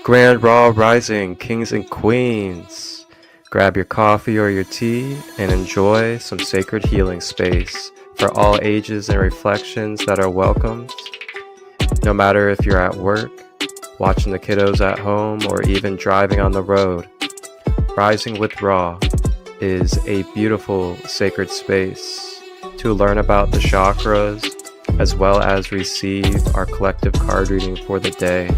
Grand Raw Rising, kings and queens. Grab your coffee or your tea and enjoy some sacred healing space for all ages and reflections that are welcomed. No matter if you're at work, watching the kiddos at home, or even driving on the road, Rising with Raw is a beautiful sacred space to learn about the chakras as well as receive our collective card reading for the day.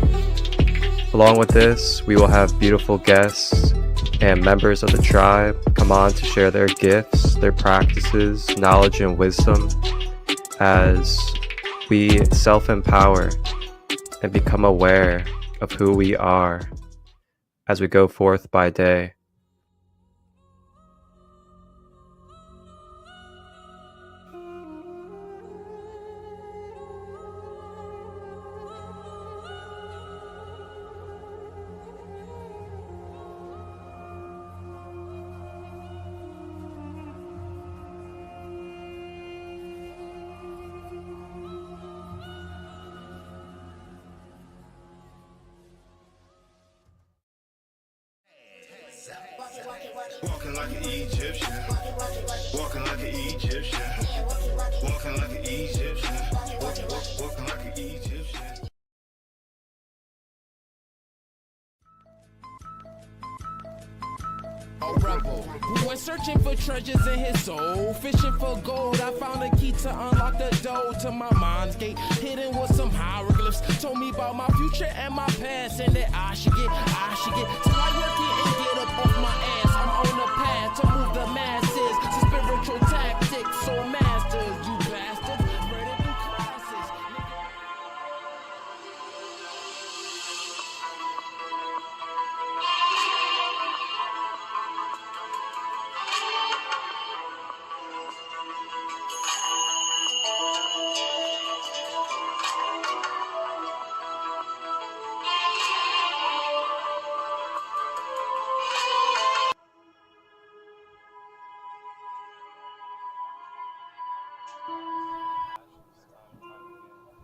Along with this, we will have beautiful guests and members of the tribe come on to share their gifts, their practices, knowledge, and wisdom as we self-empower and become aware of who we are as we go forth by day. Walking like an Egyptian, walking like an Egyptian, walking like an Egyptian, walking like an Egyptian. A rebel who went searching for treasures in his soul, fishing for gold. I found a key to unlock the door to my mind's gate, hidden with some hieroglyphs. Told me about my future and my past, and that I should get. So I work it and get up off my ass. I'm on the path to move the masses to spiritual tactics. So masters, you bastards, spread it through classes.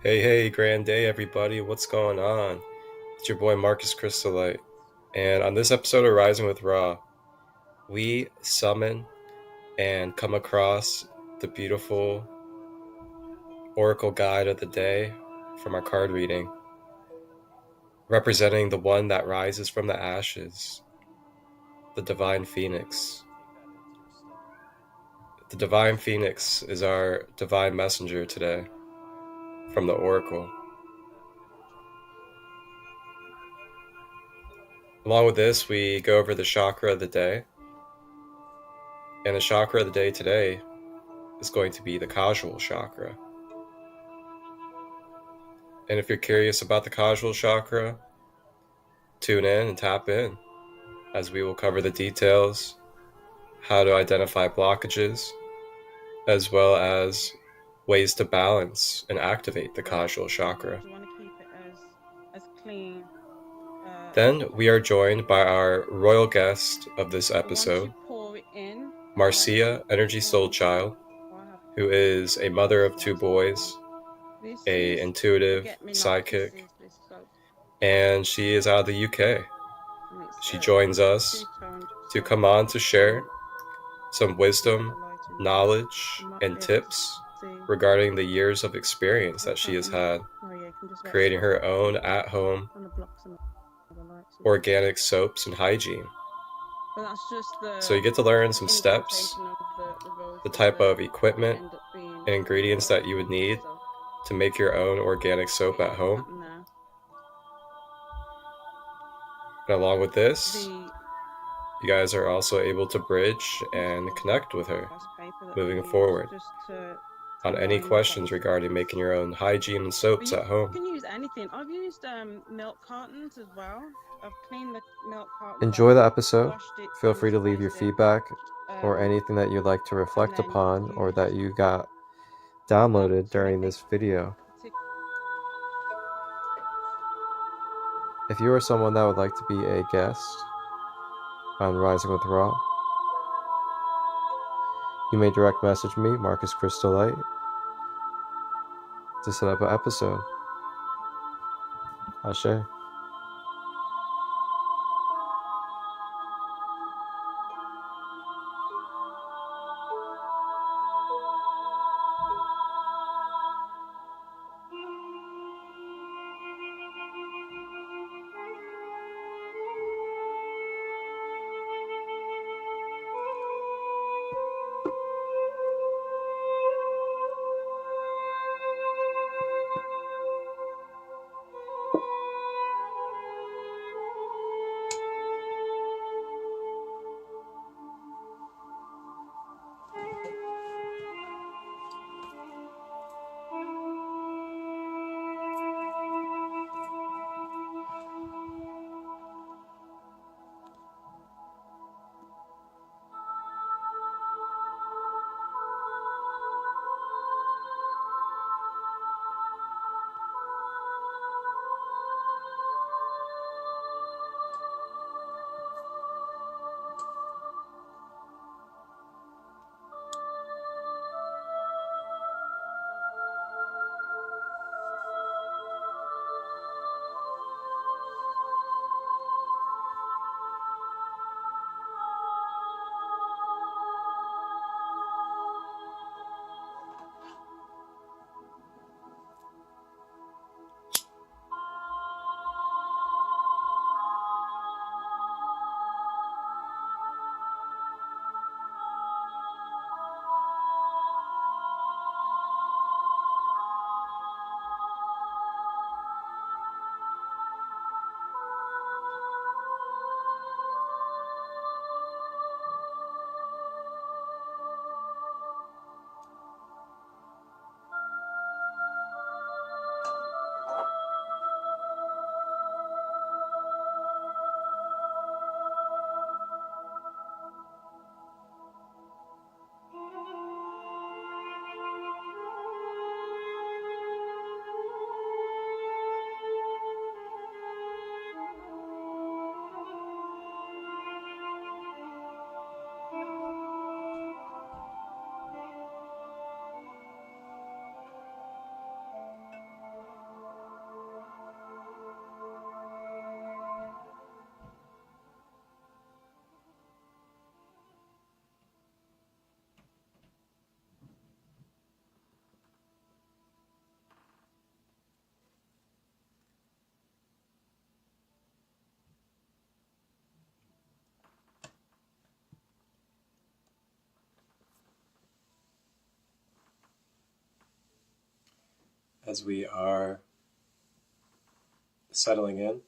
Hey, grand day everybody, what's going on? It's your boy Marcus Christolight, and on this episode of Rising with Raw, we summon and come across the beautiful oracle guide of the day from our card reading, representing the one that rises from the ashes, the Divine Phoenix. The Divine Phoenix is our divine messenger today from the oracle. Along with this, we go over the chakra of the day. And the chakra of the day today is going to be the Causal chakra. And if you're curious about the Causal chakra, tune in and tap in, as we will cover the details, how to identify blockages, as well as ways to balance and activate the Causal chakra. You want to keep it as clean. Then we are joined by our royal guest of this episode, Marcia, Energysoulchild, who is a mother of 2 boys, an intuitive psychic, and she is out of the UK. She joins us to come on to share some wisdom, knowledge, and tips regarding the years of experience that she has had creating her own at-home organic soaps and hygiene. So you get to learn some steps, the type of equipment and ingredients that you would need to make your own organic soap at home. And along with this, you guys are also able to bridge and connect with her moving forward on any questions regarding making your own hygiene and soaps at home. You can use anything. I've used milk cartons as well. I've cleaned the milk cartons. Enjoy the episode. Feel free to leave your feedback or anything that you'd like to reflect upon or that you got downloaded during this video. If you are someone that would like to be a guest on Rising with Raw, you may direct message me, Marcus Christolight, to set up an episode. Ashe. as we are settling in,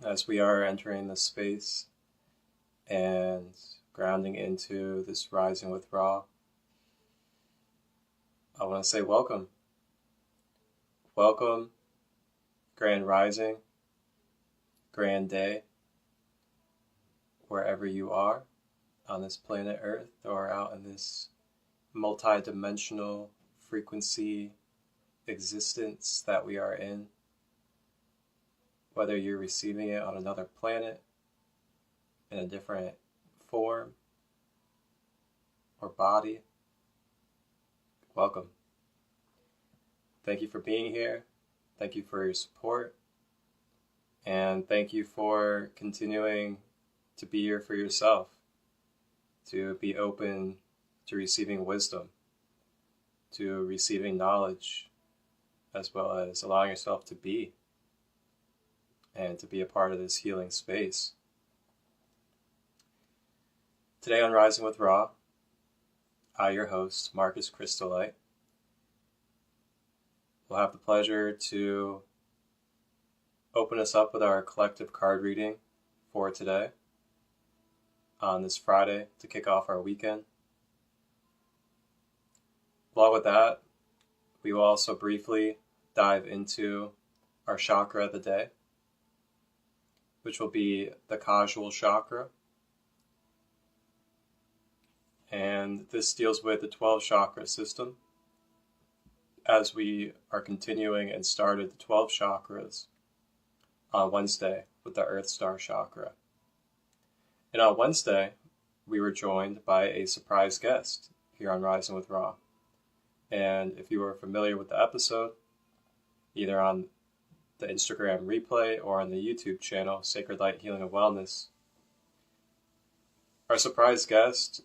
as we are entering this space and grounding into this rising with Ra, I want to say welcome. Welcome, grand rising, grand day, wherever you are on this planet Earth or out in this multi-dimensional frequency existence that we are in. Whether you're receiving it on another planet, in a different form or body, welcome. Thank you for being here. Thank you for your support. And thank you for continuing to be here for yourself, to be open to receiving wisdom, to receiving knowledge, as well as allowing yourself to be and to be a part of this healing space. Today on Rising with Ra, I, your host, Marcus Christolight, will have the pleasure to open us up with our collective card reading for today on this Friday to kick off our weekend. Along with that, we will also briefly dive into our chakra of the day, which will be the Causal chakra. And this deals with the 12 chakra system, as we are continuing and started the 12 chakras on Wednesday with the Earth Star chakra. And on Wednesday, we were joined by a surprise guest here on Rising with Ra. And if you are familiar with the episode, either on the Instagram replay or on the YouTube channel, Sacred Light Healing and Wellness, our surprise guest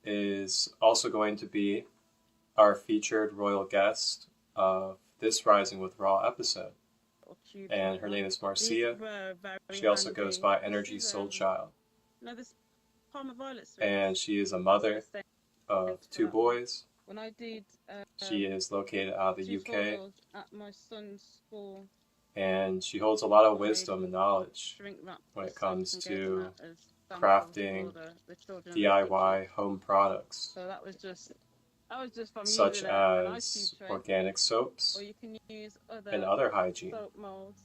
is also going to be our featured royal guest of this Rising with Ra episode. And her name is Marcia. She also goes by Energysoulchild. And she is a mother of 2 boys. She is located out of the UK. And she holds a lot of wisdom and knowledge when it comes to crafting DIY home products, So that was just from such using an as ice cube tray, organic soaps or you can use and other hygiene. soap molds.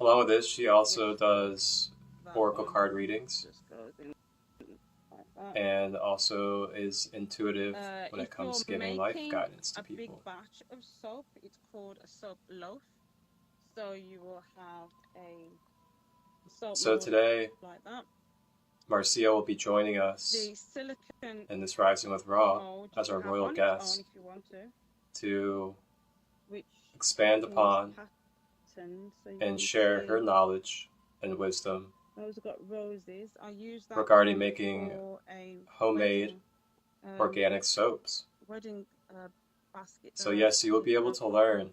Along with this, she also does That oracle one card readings just goes in like that. and also is intuitive when it If comes to you're giving life making guidance to a big people. batch of soap, it's called a soap loaf. So you will have a soap So mold today, like that. Marcia will be joining us The silicone in this Rising with Ra mold as you our can have royal on its guest own if you want to, to which expand is upon patterned, so you and can share see her knowledge and wisdom those have got roses. I use that regarding one making for a homemade wedding, organic soaps. wedding basket. So yes, you will be able to learn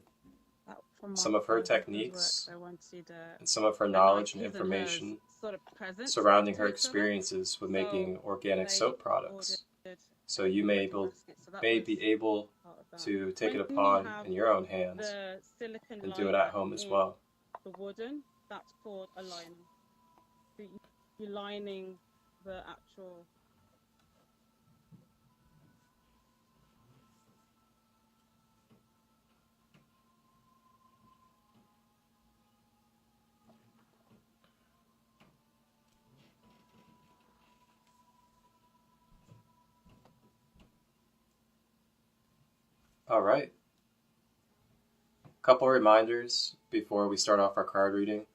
That from my some of her husband's work, techniques I wanted, and some of her I knowledge like and his hers information sort of presents surrounding to her each other. experiences with So making organic they soap products. ordered So you may wedding baskets, so that be was able part of that. to take it When you upon have in your own hands the silicone and do it liner at home as in well. the wooden, that's called a liner. So you're lining the actual. All right. Couple reminders before we start off our card reading.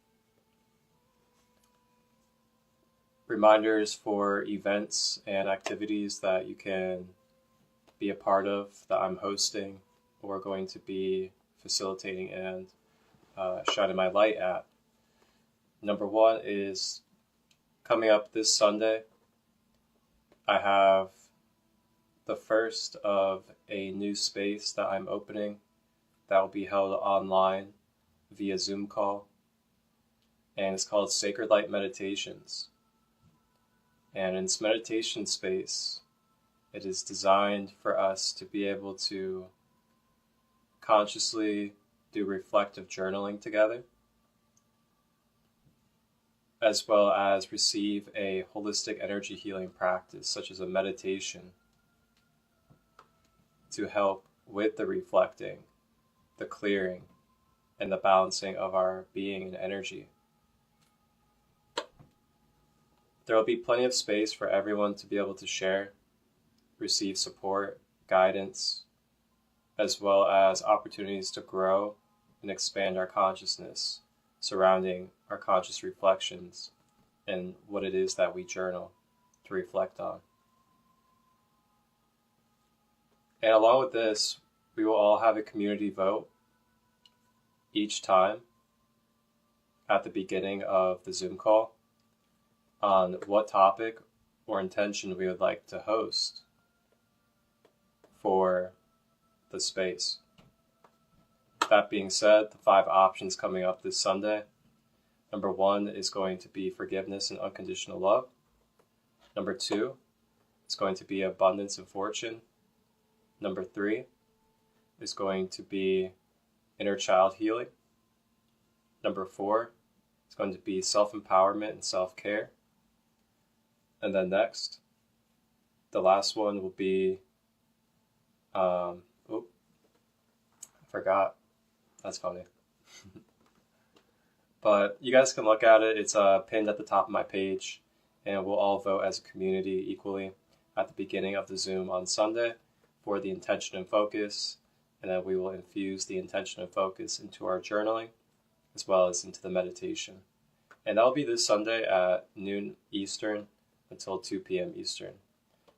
Reminders for events and activities that you can be a part of that I'm hosting or going to be facilitating and shining my light at. Number one is coming up this Sunday. I have the first of a new space that I'm opening that will be held online via Zoom call. And it's called Sacred Light Meditations. And in this meditation space, it is designed for us to be able to consciously do reflective journaling together, as well as receive a holistic energy healing practice, such as a meditation, to help with the reflecting, the clearing, and the balancing of our being and energy. There will be plenty of space for everyone to be able to share, receive support, guidance, as well as opportunities to grow and expand our consciousness surrounding our conscious reflections and what it is that we journal to reflect on. And along with this, we will all have a community vote each time at the beginning of the Zoom call on what topic or intention we would like to host for the space. That being said, the 5 options coming up this Sunday. Number 1 is going to be forgiveness and unconditional love. Number 2 is going to be abundance and fortune. Number 3 is going to be inner child healing. Number 4 is going to be self-empowerment and self-care. And then next, the last one will be, I forgot. That's funny. But you guys can look at it. It's pinned at the top of my page, and we'll all vote as a community equally at the beginning of the Zoom on Sunday for the intention and focus, and then we will infuse the intention and focus into our journaling as well as into the meditation. And that'll be this Sunday at noon Eastern until 2 p.m. Eastern.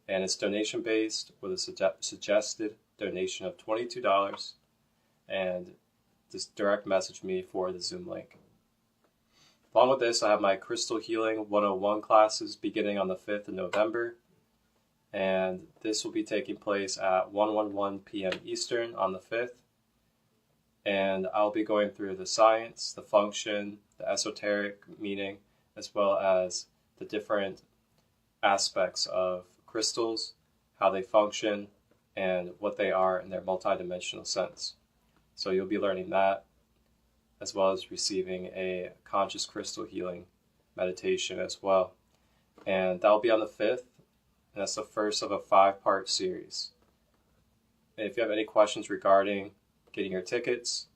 And it's donation based with a suggested donation of $22, and just direct message me for the Zoom link. Along with this, I have my Crystal Healing 101 classes beginning on the 5th of November. And this will be taking place at 1:11 p.m. Eastern on the 5th. And I'll be going through the science, the function, the esoteric meaning, as well as the different aspects of crystals, how they function, and what they are in their multidimensional sense. So you'll be learning that, as well as receiving a conscious crystal healing meditation as well. And that'll be on the 5th, and that's the first of a 5-part series. And if you have any questions regarding getting your tickets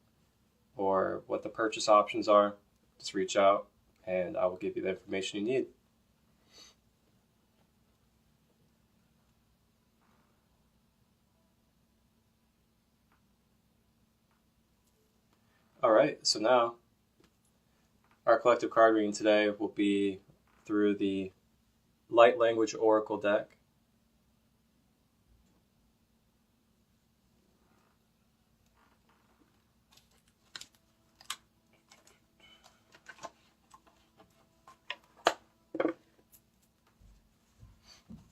or what the purchase options are, just reach out and I will give you the information you need. Alright, so now our collective card reading today will be through the Light Language Oracle deck.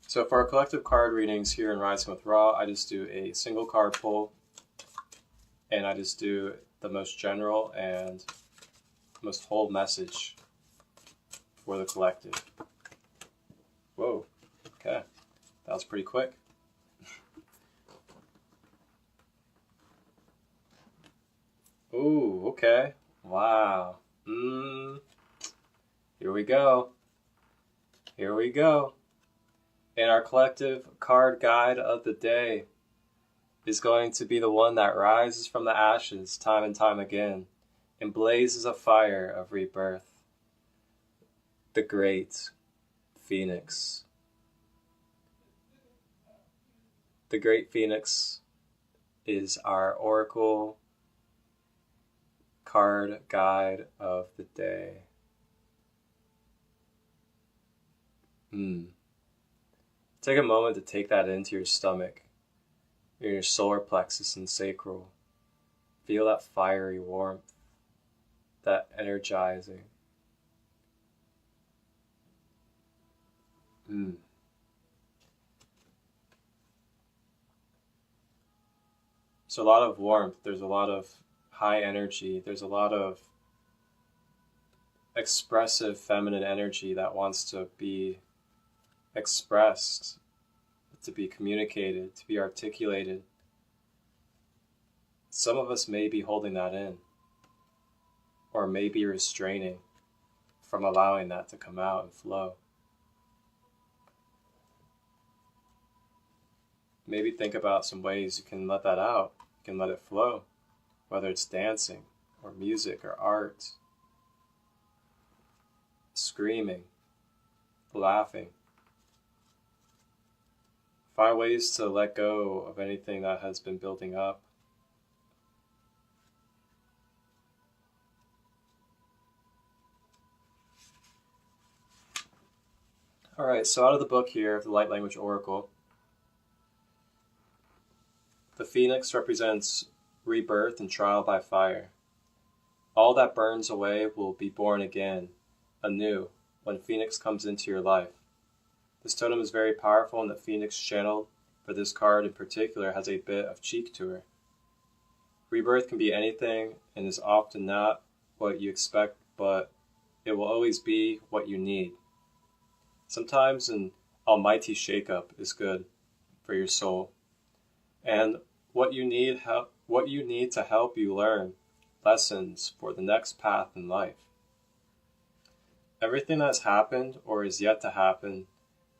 So for our collective card readings here in Rising with Ra, I just do a single card pull, and I just do the most general and most whole message for the collective. Whoa, okay, that was pretty quick. Ooh, okay, wow. Here we go. Here we go. And our collective card guide of the day is going to be the one that rises from the ashes time and time again and blazes a fire of rebirth. The Great Phoenix. The Great Phoenix is our oracle card guide of the day. Take a moment to take that into your stomach, in your solar plexus and sacral. Feel that fiery warmth, that energizing. So a lot of warmth, there's a lot of high energy, there's a lot of expressive feminine energy that wants to be expressed, to be communicated, to be articulated. Some of us may be holding that in, or may be restraining from allowing that to come out and flow. Maybe think about some ways you can let that out, you can let it flow, whether it's dancing or music or art, screaming, laughing. Find ways to let go of anything that has been building up. Alright, so out of the book here, the Light Language Oracle, the phoenix represents rebirth and trial by fire. All that burns away will be born again, anew, when Phoenix comes into your life. This totem is very powerful, and the Phoenix channeled for this card in particular has a bit of cheek to her. Rebirth can be anything and is often not what you expect, but it will always be what you need. Sometimes an almighty shakeup is good for your soul, and what you need to help you learn lessons for the next path in life. Everything that's happened or is yet to happen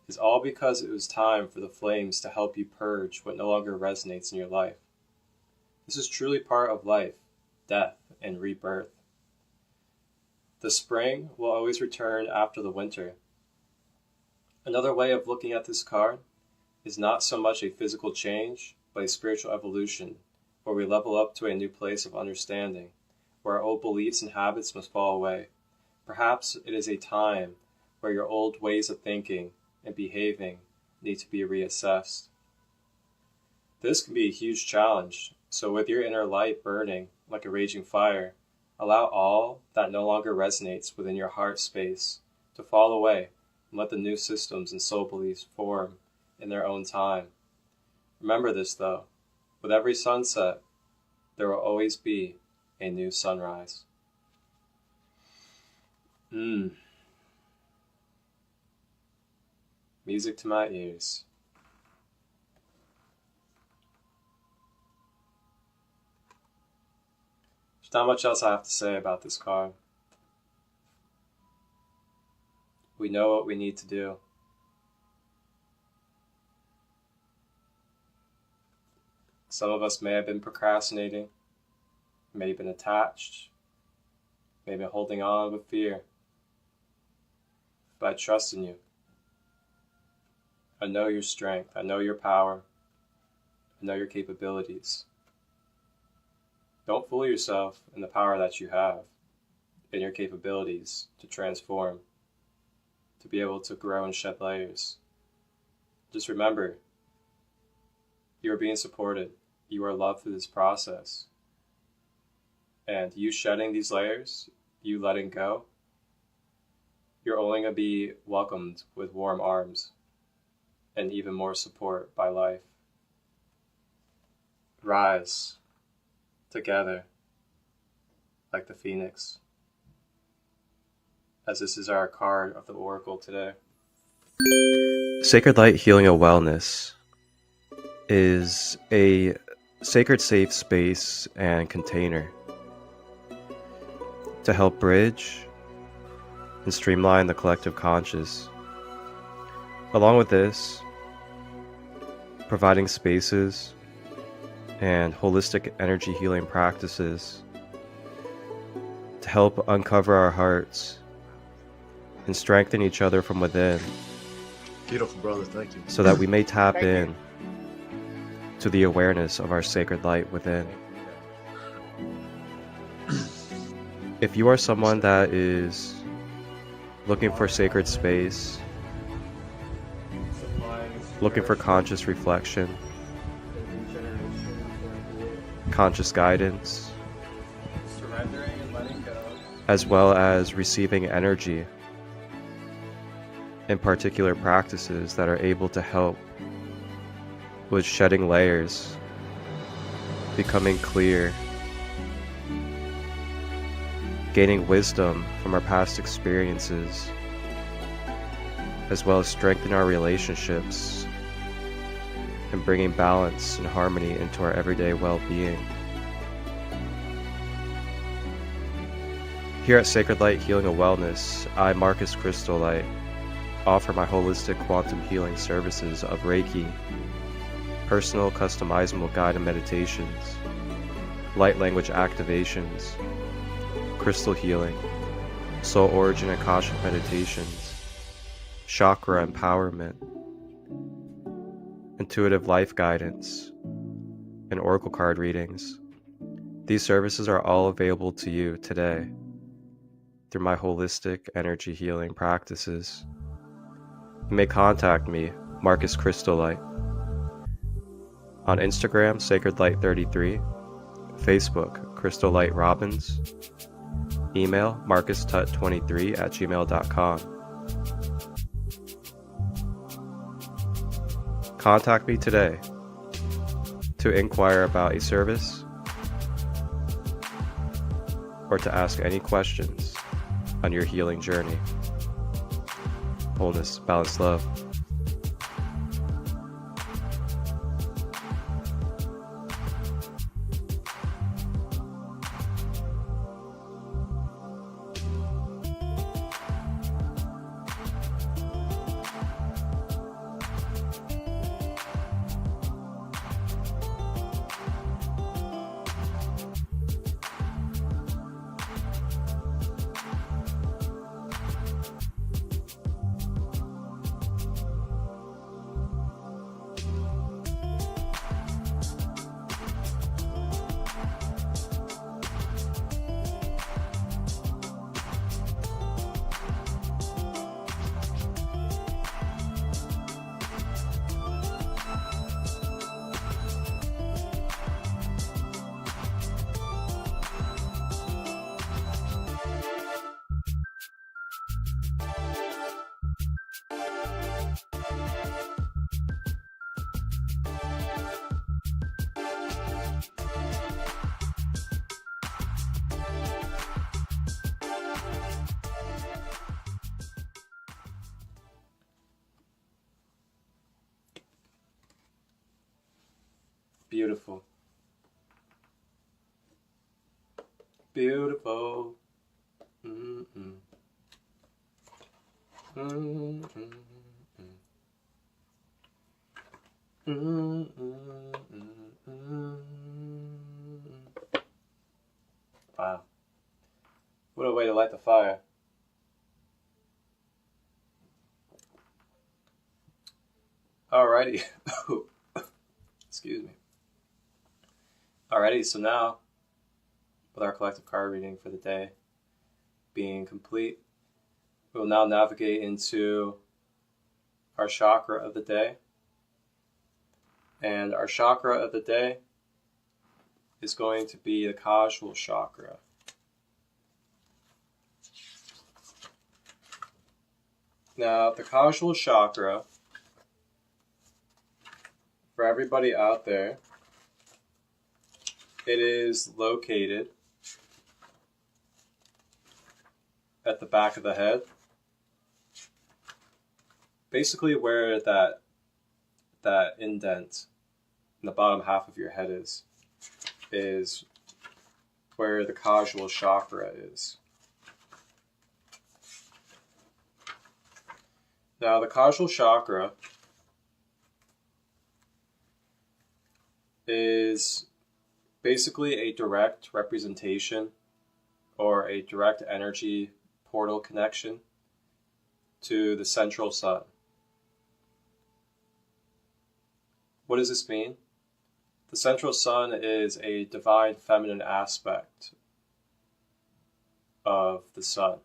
is all because it was time for the flames to help you purge what no longer resonates in your life. This is truly part of life, death, and rebirth. The spring will always return after the winter. Another way of looking at this card is not so much a physical change, but a spiritual evolution, where we level up to a new place of understanding, where our old beliefs and habits must fall away. Perhaps it is a time where your old ways of thinking and behaving need to be reassessed. This can be a huge challenge, so with your inner light burning like a raging fire, allow all that no longer resonates within your heart space to fall away, and let the new systems and soul beliefs form in their own time. Remember this though, with every sunset, there will always be a new sunrise. Music to my ears. There's not much else I have to say about this card. We know what we need to do. Some of us may have been procrastinating, may have been attached, may have been holding on with fear. But I trust in you. I know your strength. I know your power. I know your capabilities. Don't fool yourself in the power that you have, in your capabilities to transform, to be able to grow and shed layers. Just remember, you are being supported. You are loved through this process. And you shedding these layers, you letting go, you're only going to be welcomed with warm arms and even more support by life. Rise together like the phoenix, as this is our card of the Oracle today. Sacred Light Healing and Wellness is a sacred safe space and container to help bridge and streamline the collective conscious. Along with this, providing spaces and holistic energy healing practices to help uncover our hearts and strengthen each other from within. Beautiful, brother. Thank you. So that we may tap in to the awareness of our sacred light within. If you are someone that is looking for sacred space, looking for conscious reflection, conscious guidance, as well as receiving energy in particular practices that are able to help with shedding layers, becoming clear, gaining wisdom from our past experiences, as well as strengthen our relationships and bringing balance and harmony into our everyday well-being. Here at Sacred Light Healing and Wellness, I, Marcus Christolight, offer my holistic quantum healing services of Reiki, personal customizable guided meditations, light language activations, crystal healing, soul origin and Cashapp meditations, chakra empowerment, intuitive life guidance, and oracle card readings. These services are all available to you today through my holistic energy healing practices. You may contact me, Marcus Christolight, on Instagram, SacredLight33, Facebook, Christolight Robbins, email marcustut23@gmail.com. Contact me today to inquire about a service or to ask any questions on your healing journey. Wholeness, balance, love. Beautiful. Beautiful. Mm-mm. Mm-mm. Mm-mm. Mm-mm. Wow. What a way to light the fire. Alrighty. Excuse me. Alrighty, so now, with our collective card reading for the day being complete, we will now navigate into our chakra of the day. And our chakra of the day is going to be the Causal chakra. Now, the Causal chakra, for everybody out there, it is located at the back of the head. Basically where that indent in the bottom half of your head is where the Causal chakra is. Now the Causal chakra is basically a direct representation or a direct energy portal connection to the central sun. What does this mean? The central sun is a divine feminine aspect of the sun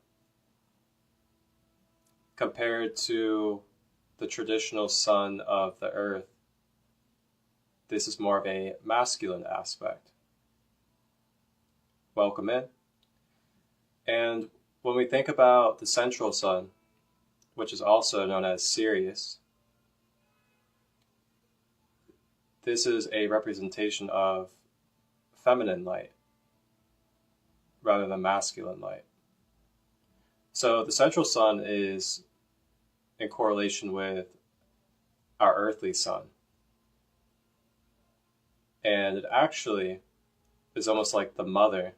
compared to the traditional sun of the earth. This is more of a masculine aspect. Welcome in. And when we think about the central sun, which is also known as Sirius, this is a representation of feminine light rather than masculine light. So the central sun is in correlation with our earthly sun. And it actually is almost like the mother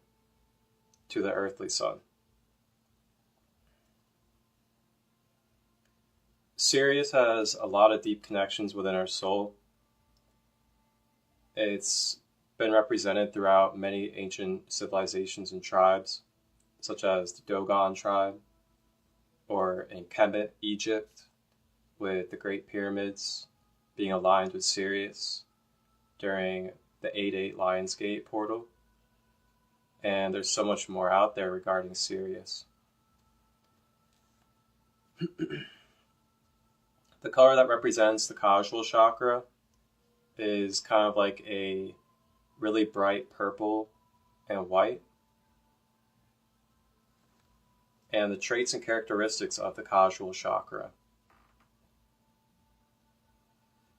to the earthly sun. Sirius has a lot of deep connections within our soul. It's been represented throughout many ancient civilizations and tribes, such as the Dogon tribe, or in Kemet, Egypt, with the Great Pyramids being aligned with Sirius during the 8-8 Lionsgate portal. And there's so much more out there regarding Sirius. The color that represents the Causal chakra is kind of like a really bright purple and white. And the traits and characteristics of the Causal chakra.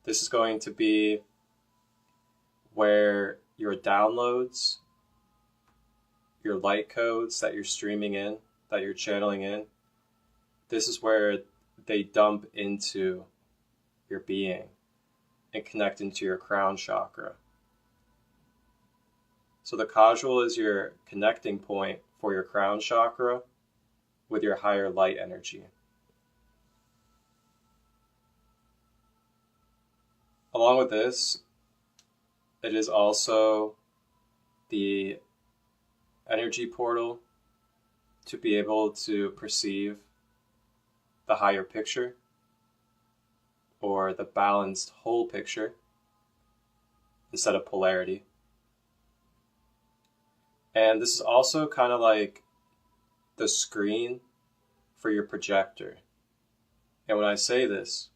This is going to be where your downloads, your light codes that you're streaming in, that you're channeling in, this is where they dump into your being and connect into your crown chakra. So the Causal is your connecting point for your crown chakra with your higher light energy. Along with this, it is also the energy portal to be able to perceive the higher picture or the balanced whole picture instead of polarity. And this is also kind of like the screen for your projector. And when I say this,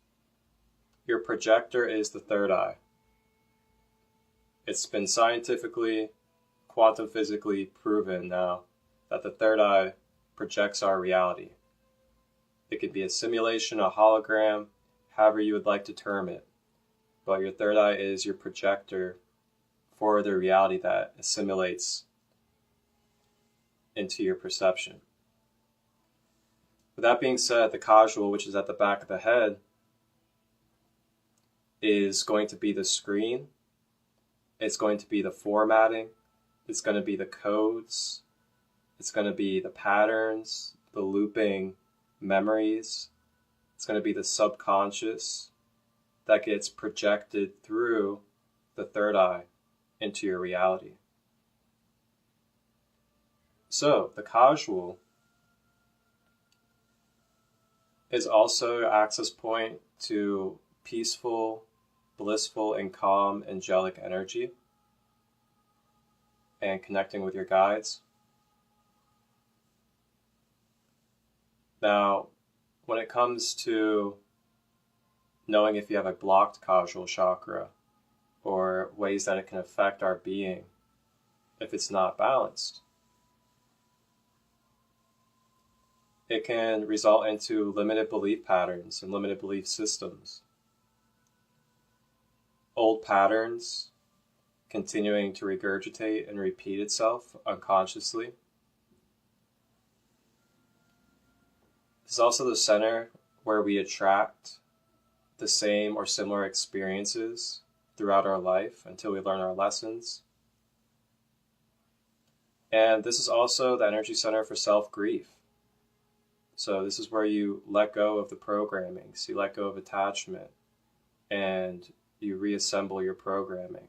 your projector is the third eye. It's been scientifically, quantum physically proven now that the third eye projects our reality. It could be a simulation, a hologram, however you would like to term it. But your third eye is your projector for the reality that assimilates into your perception. With that being said, the Causal, which is at the back of the head, is going to be the screen. It's going to be the formatting. It's going to be the codes. It's going to be the patterns, the looping memories. It's going to be the subconscious that gets projected through the third eye into your reality. So, the Causal is also an access point to peaceful, blissful, and calm angelic energy and connecting with your guides. Now, when it comes to knowing if you have a blocked Causal chakra or ways that it can affect our being if it's not balanced, it can result into limited belief patterns and limited belief systems. Old patterns continuing to regurgitate and repeat itself unconsciously. This is also the center where we attract the same or similar experiences throughout our life until we learn our lessons. And this is also the energy center for self-grief. So this is where you let go of the programming, so you let go of attachment, and you reassemble your programming.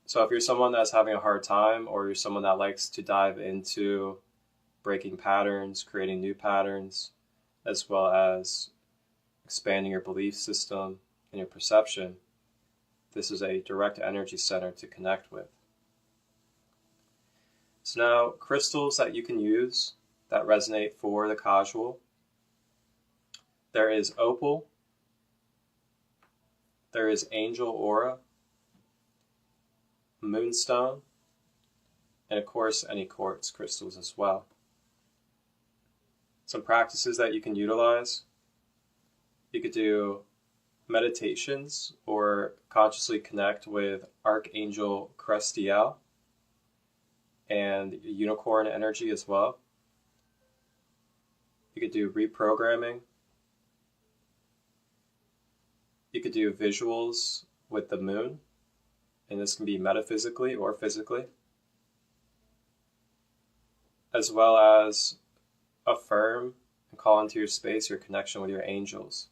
So if you're someone that's having a hard time, or you're someone that likes to dive into breaking patterns, creating new patterns, as well as expanding your belief system and your perception, this is a direct energy center to connect with. So now, crystals that you can use that resonate for the Causal. There is opal. There is angel aura, moonstone, and of course any quartz crystals as well. Some practices that you can utilize. You could do meditations or consciously connect with Archangel Christolight and unicorn energy as well. You could do reprogramming. You could do visuals with the moon, and this can be metaphysically or physically, as well as affirm and call into your space your connection with your angels.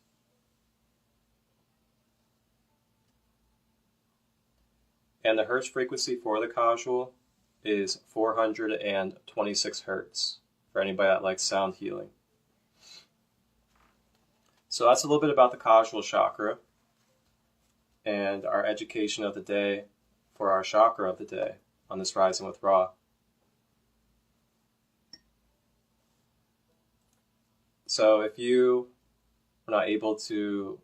And the hertz frequency for the Causal is 426 hertz for anybody that likes sound healing. So that's a little bit about the Causal chakra and our education of the day for our chakra of the day on this Rising with Ra. So if you are not able to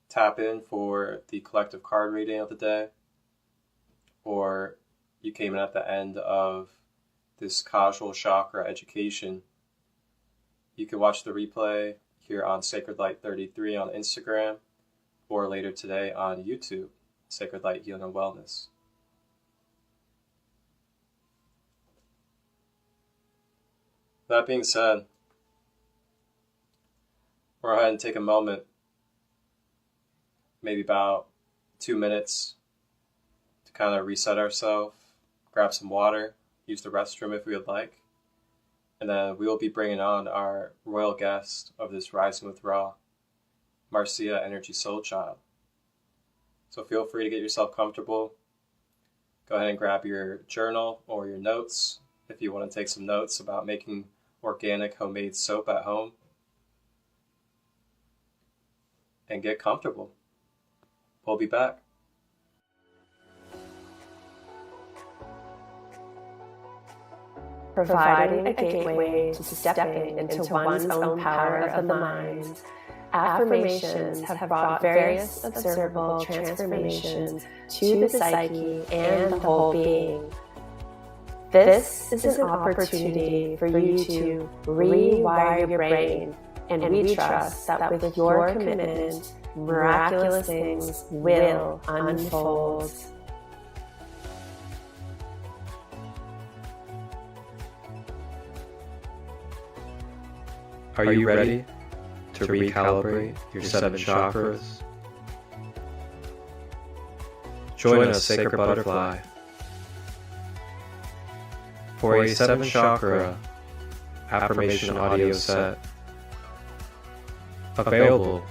tap in for the collective card reading of the day, or you came in at the end of this Causal chakra education, you can watch the replay here on Sacred Light 33 on Instagram, or later today on YouTube, Sacred Light Healing and Wellness. That being said, we'll go ahead and take a moment, maybe about 2 minutes, to kind of reset ourselves, grab some water, use the restroom if we would like, and then we will be bringing on our royal guest of this Rising with Ra, Marcia, Energysoulchild. So feel free to get yourself comfortable. Go ahead and grab your journal or your notes if you want to take some notes about making organic homemade soap at home. And get comfortable. We'll be back. Providing a gateway to stepping into one's own power of the mind. Affirmations have brought various observable transformations to the psyche and the whole being. This is an opportunity for you to rewire your brain, and we trust that with your commitment, miraculous things will unfold. Are you ready to recalibrate your 7 chakras? Join us, Sacred Butterfly, for a 7 chakra affirmation audio set available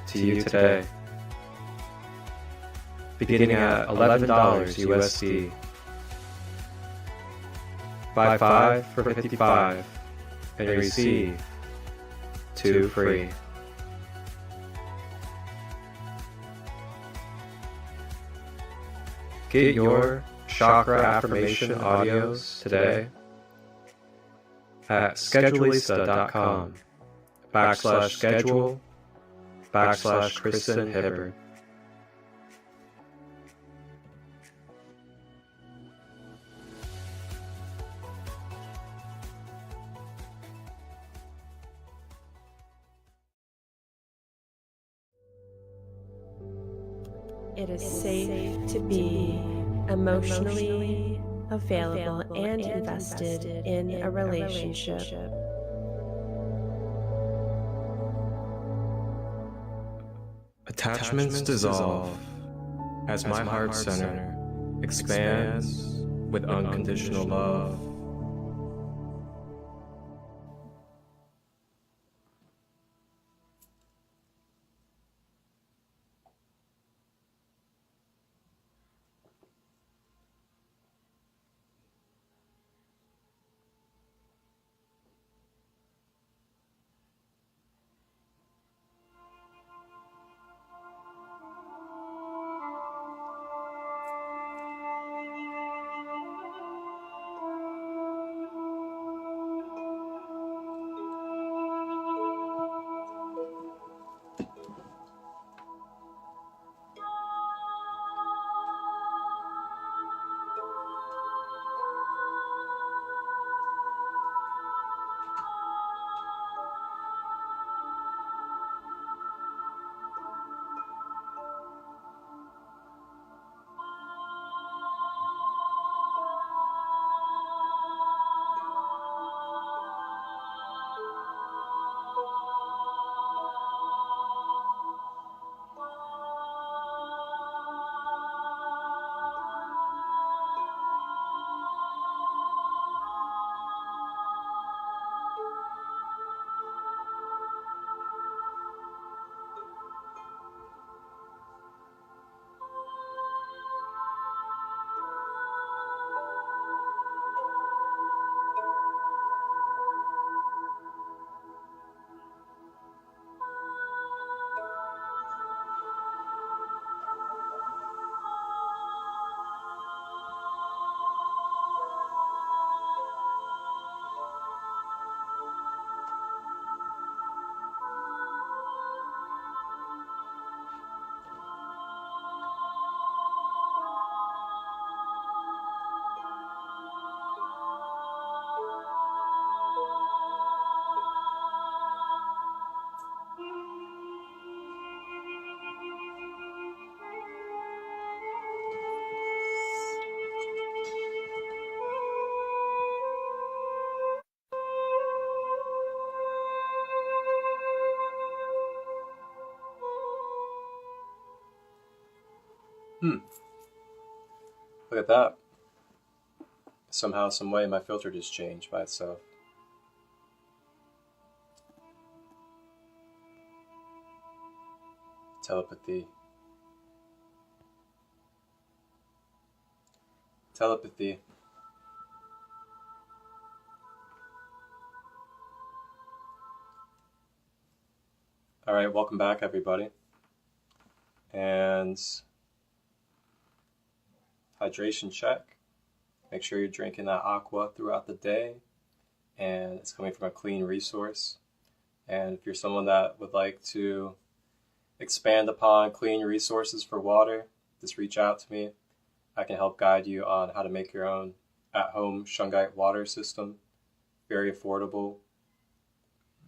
to you today, beginning at $11 USD. Buy 5 for $55 and receive 2 free. Get your chakra affirmation audios today at schedulista.com/schedule/Kristen Hibbard. It is safe to be emotionally available and invested in a relationship. Attachments dissolve as my heart center expands with unconditional love. Look at that. Somehow, some way, my filter just changed by itself. Telepathy. Telepathy. All right, welcome back, everybody. And hydration check. Make sure you're drinking that aqua throughout the day, and it's coming from a clean resource. And if you're someone that would like to expand upon clean resources for water, just reach out to me. I can help guide you on how to make your own at-home shungite water system. Very affordable,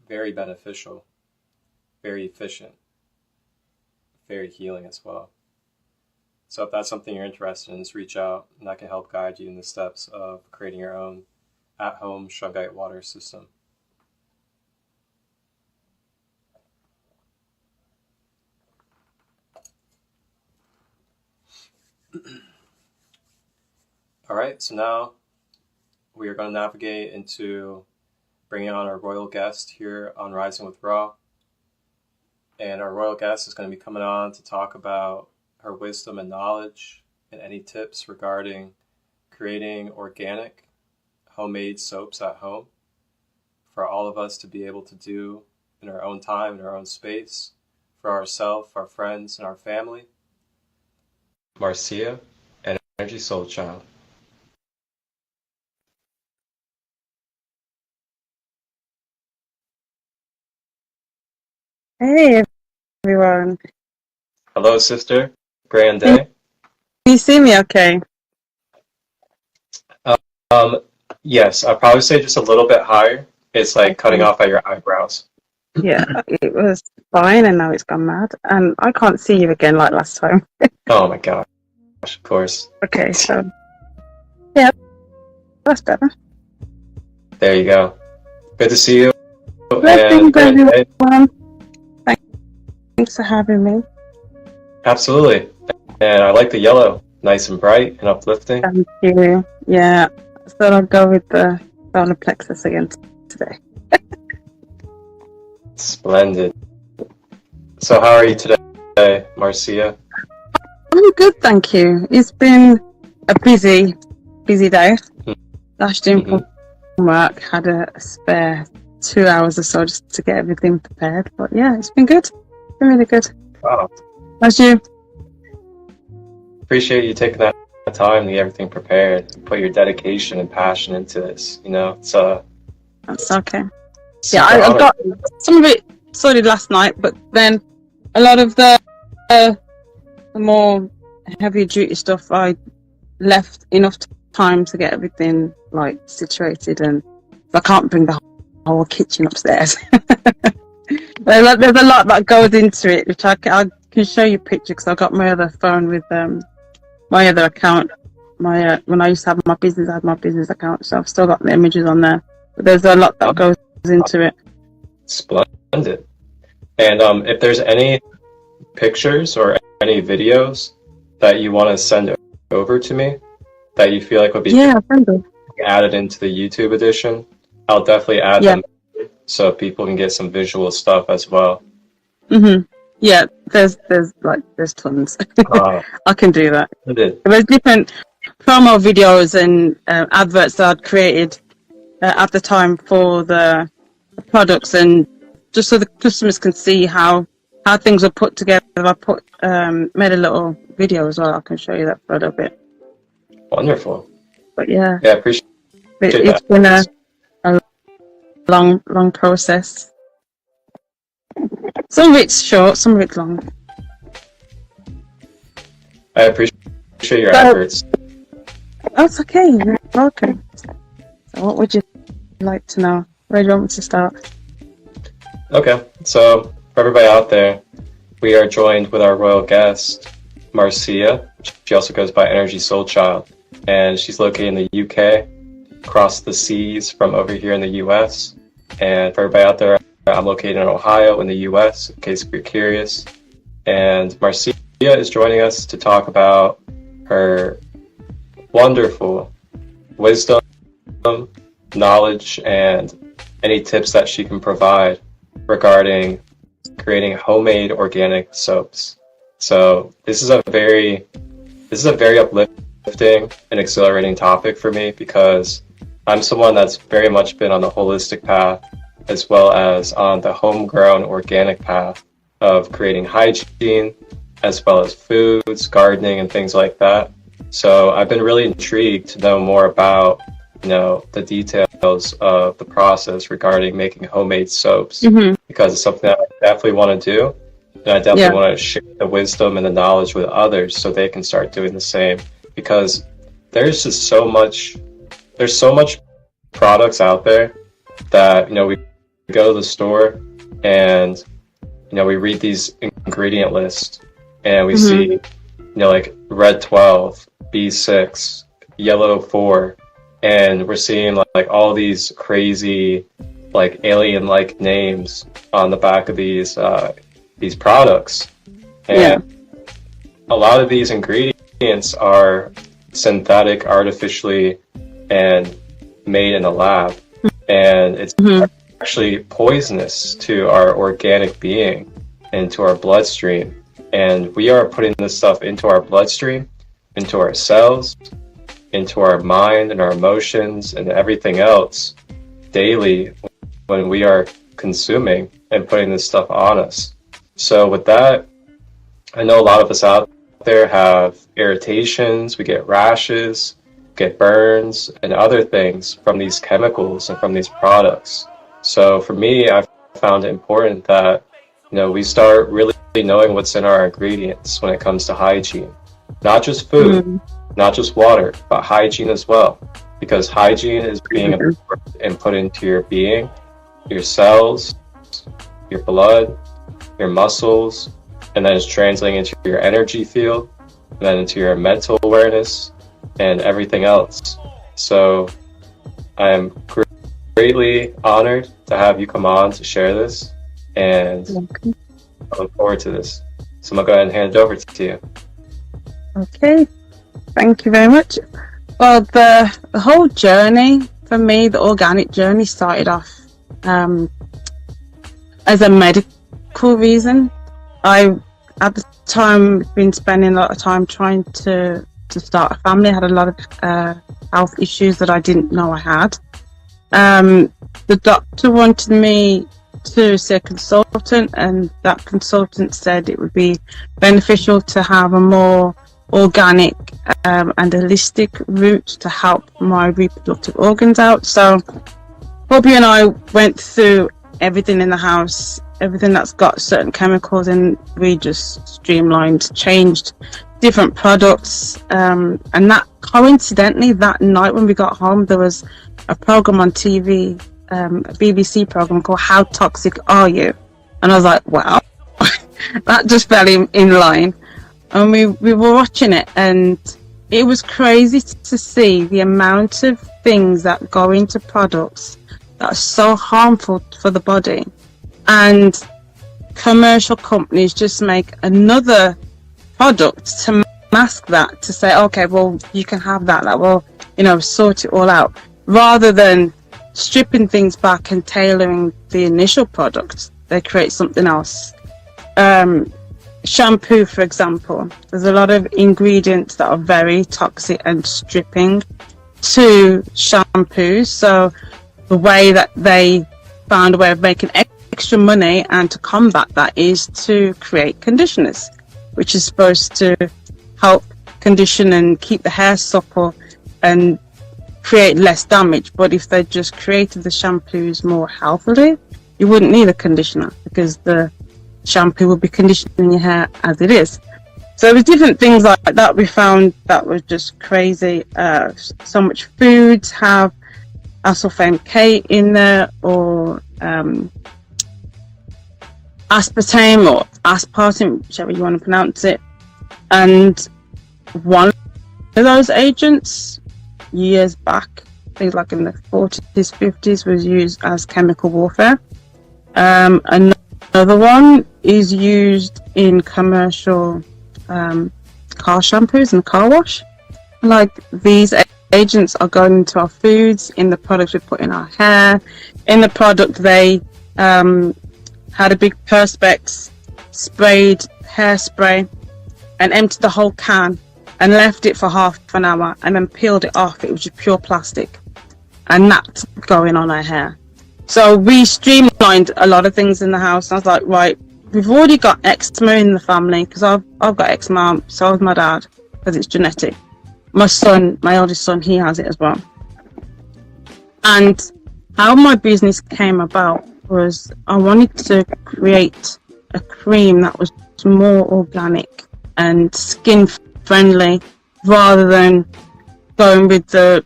very beneficial, very efficient, very healing as well. So if that's something you're interested in, just reach out and I can help guide you in the steps of creating your own at-home shungite water system. All right, so now we are going to navigate into bringing on our royal guest here on Rising with Ra. And our royal guest is going to be coming on to talk about her wisdom and knowledge and any tips regarding creating organic homemade soaps at home for all of us to be able to do in our own time, in our own space, for ourselves, our friends, and our family. Marcia and Energysoulchild. Hey everyone. Hello, sister. Grand Can day. you see me okay? Yes, I'd probably say just a little bit higher. It's like cutting Okay. off at your eyebrows. Yeah, it was fine and now it's gone mad. And I can't see you again like last time. Oh my gosh, of course. Okay, so yeah, that's better. There you go. Good to see you. Blessings Grand day. everyone. Thanks for having me. Absolutely. And I like the yellow. Nice and bright and uplifting. Thank you. Yeah, I thought I'd go with the solar plexus again today. Splendid. So how are you today, Marcia? I'm good, thank you. It's been a busy day. Dashed in from work, had a spare 2 hours or so just to get everything prepared. But yeah, it's been good. It's been really good. Wow. How's you? Appreciate you taking that time to get everything prepared. Put your dedication and passion into this. You know, it's That's okay. super Yeah, I honor. got some of it sorted last night, but then a lot of the more heavy duty stuff, I left enough time to get everything like situated, and I can't bring the whole kitchen upstairs. There's a lot that goes into it, which I can show you pictures because I got my other phone with my other account. When I used to have my business, I had my business account, so I've still got the images on there. But there's a lot that goes into it. Splendid. And if there's any pictures or any videos that you want to send over to me that you feel like would be Yeah, friendly. added into the YouTube edition, I'll definitely add them so people can get some visual stuff as well. Yeah, there's tons. I can do that. There's different promo videos and adverts that I'd created at the time for the products, and just so the customers can see how things are put together. I made a little video as well. I can show you that for a little bit. Wonderful. But yeah, Yeah, appreciate it's that. been a long process. Some of it's short, some of it's long. I appreciate your efforts. That's okay. You're welcome. So what would you like to know? Where do you want me to start? Okay, so for everybody out there, we are joined with our royal guest, Marcia. She also goes by Energysoulchild, and she's located in the UK, across the seas from over here in the US. And for everybody out there, I'm located in Ohio in the US, in case you're curious. And Marcia is joining us to talk about her wonderful wisdom, knowledge, and any tips that she can provide regarding creating homemade organic soaps. So this is a very uplifting and exhilarating topic for me, because I'm someone that's very much been on the holistic path as well as on the homegrown organic path of creating hygiene as well as foods, gardening, and things like that. So I've been really intrigued to know more about, the details of the process regarding making homemade soaps, because it's something that I definitely want to do. And I definitely want to share the wisdom and the knowledge with others so they can start doing the same, because there's so much products out there that, we go to the store and, we read these ingredient lists and we see, like red 12, B6, yellow 4, and we're seeing like all these crazy, like alien-like names on the back of these products. And a lot of these ingredients are synthetic, artificially, and made in a lab. And it's actually poisonous to our organic being and to our bloodstream. And we are putting this stuff into our bloodstream, into our cells, into our mind and our emotions and everything else daily when we are consuming and putting this stuff on us. So with that, I know a lot of us out there have irritations, we get rashes, get burns, and other things from these chemicals and from these products. So for me, I've found it important that, we start really knowing what's in our ingredients when it comes to hygiene. Not just food, not just water, but hygiene as well. Because hygiene is being absorbed and put into your being, your cells, your blood, your muscles, and then it's translating into your energy field, and then into your mental awareness, and everything else. So I am greatly honored to have you come on to share this, and I look forward to this. So I'm going to go ahead and hand it over to you. Okay, thank you very much. Well, the whole journey for me, the organic journey, started off as a medical reason. I, at the time, been spending a lot of time trying to start a family. I had a lot of health issues that I didn't know I had. The doctor wanted me to see a consultant, and that consultant said it would be beneficial to have a more organic and holistic route to help my reproductive organs out. So Bobby and I went through everything in the house, everything that's got certain chemicals, and we just streamlined, changed different products, and that coincidentally that night when we got home, there was a program on TV, a BBC program called How Toxic Are You? And I was like, wow, that just fell in line. And we were watching it, and it was crazy to see the amount of things that go into products that are so harmful for the body, and commercial companies just make another product to mask that, to say, okay, well, you can have that will, sort it all out, rather than stripping things back and tailoring the initial product. They create something else. Shampoo, for example, there's a lot of ingredients that are very toxic and stripping to shampoos. So the way that they found a way of making extra money and to combat that is to create conditioners, which is supposed to help condition and keep the hair supple and create less damage. But if they just created the shampoos more healthily, you wouldn't need a conditioner, because the shampoo will be conditioning your hair as it is. So there was different things like that we found that was just crazy. So much foods have aspartame K in there, or aspartame or aspartame, whichever you want to pronounce it. And one of those agents years back, I think like in the 40s, 50s, was used as chemical warfare. Another one is used in commercial car shampoos and car wash. Like, these agents are going into our foods, in the products we put in our hair, in the product they had a big perspex sprayed hairspray and emptied the whole can and left it for half an hour and then peeled it off. It was just pure plastic, and that's going on our hair. So we streamlined a lot of things in the house. I was like, right, we've already got eczema in the family, because I've got eczema, so has my dad, because it's genetic. My son, my eldest son, he has it as well. And how my business came about was I wanted to create a cream that was more organic and skin friendly, rather than going with the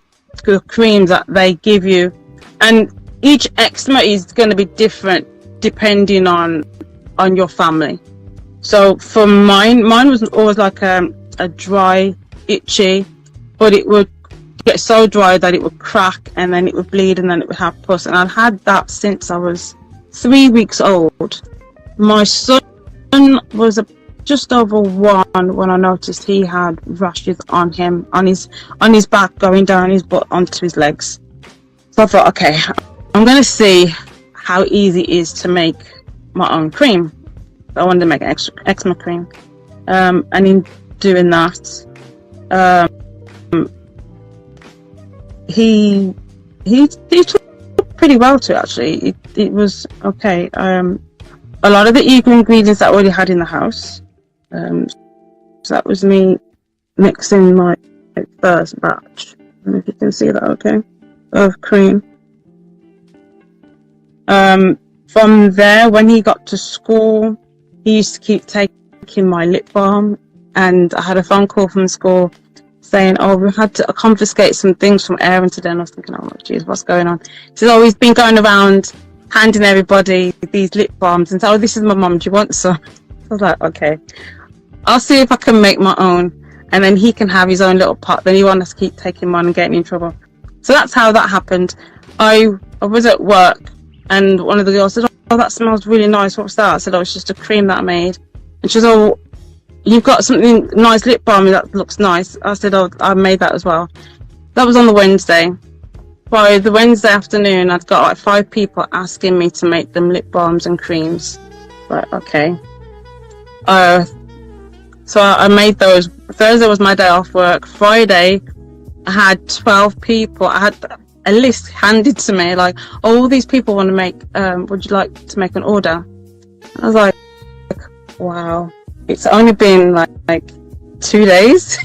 creams that they give you. And each eczema is going to be different depending on your family. So for mine was always like a dry, itchy, but it would get so dry that it would crack, and then it would bleed, and then it would have pus. And I'd had that since I was 3 weeks old. My son was just over 1 when I noticed he had rashes on him, on his back, going down his butt onto his legs. So I thought, okay, I'm going to see how easy it is to make my own cream. I wanted to make an eczema cream. And in doing that, he took pretty well to it, actually. It was okay. A lot of the ingredients that I already had in the house. So that was me mixing my first batch. I don't know if you can see that, okay, of cream. From there, when he got to school, he used to keep taking my lip balm, and I had a phone call from school saying, oh, we had to confiscate some things from Aaron today. And I was thinking, oh, geez, what's going on? He said, oh, he's been going around handing everybody these lip balms, and said, oh, this is my mum, do you want some? I was like, okay, I'll see if I can make my own, and then he can have his own little pot. Then he wanted us to keep taking mine and getting in trouble. So that's how that happened. I was at work, and one of the girls said, oh, that smells really nice. What's that? I said, oh, it's just a cream that I made. And she said, oh, you've got something nice, lip balm that looks nice. I said, oh, I made that as well. That was on the Wednesday. By the Wednesday afternoon, I'd got like 5 people asking me to make them lip balms and creams. Right, okay. So I made those. Thursday was my day off work. Friday, I had 12 people. I had a list handed to me, like, oh, all these people want to make, would you like to make an order? I was like, wow. It's only been like 2 days.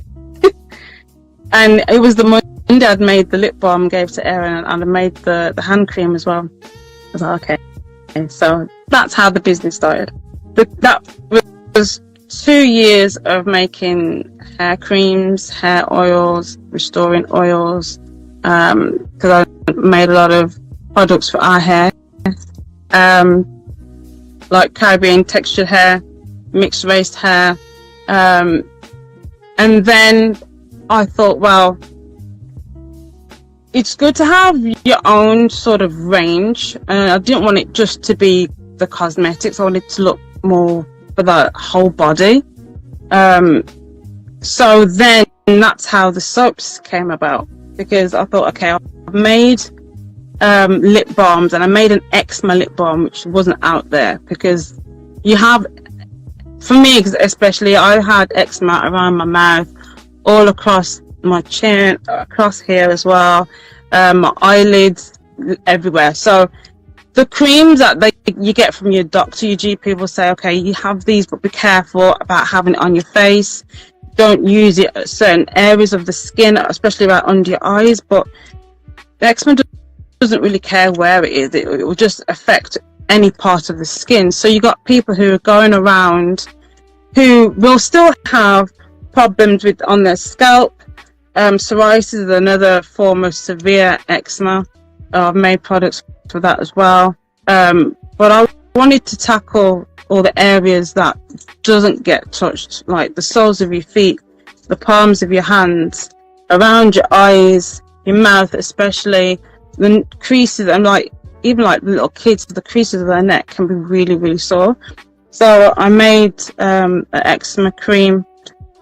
And it was the Monday I'd made the lip balm, gave to Aaron, and I made the hand cream as well. I was like, okay. So that's how the business started. That was 2 years of making hair creams, hair oils, restoring oils, because I made a lot of products for our hair, like Caribbean textured hair, mixed race hair, and then I thought, well, it's good to have your own sort of range. I didn't want it just to be the cosmetics. I wanted to look more for the whole body. So then that's how the soaps came about, because I thought, okay, I've made lip balms, and I made an eczema lip balm, which wasn't out there, because you have, for me especially, I had eczema around my mouth, all across my chin, across here as well, my eyelids, everywhere. So the creams that you get from your doctor, your GP will say, okay, you have these, but be careful about having it on your face. Don't use it at certain areas of the skin, especially right under your eyes. But the eczema doesn't really care where it is. It will just affect any part of the skin. So you got people who are going around who will still have problems with on their scalp. Psoriasis is another form of severe eczema. I've made products for that as well. But I wanted to tackle all the areas that doesn't get touched, like the soles of your feet, the palms of your hands, around your eyes, your mouth especially, the creases, and like even like little kids, the creases of their neck can be really, really sore. So I made an eczema cream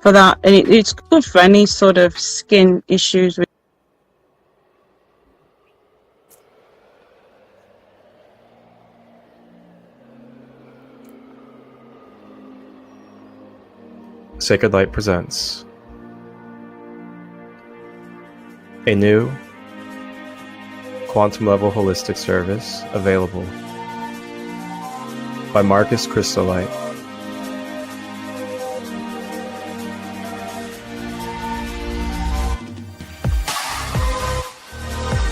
for that, and it's good for any sort of skin issues. Sacred Light presents a new quantum level holistic service available by Marcus Christolight.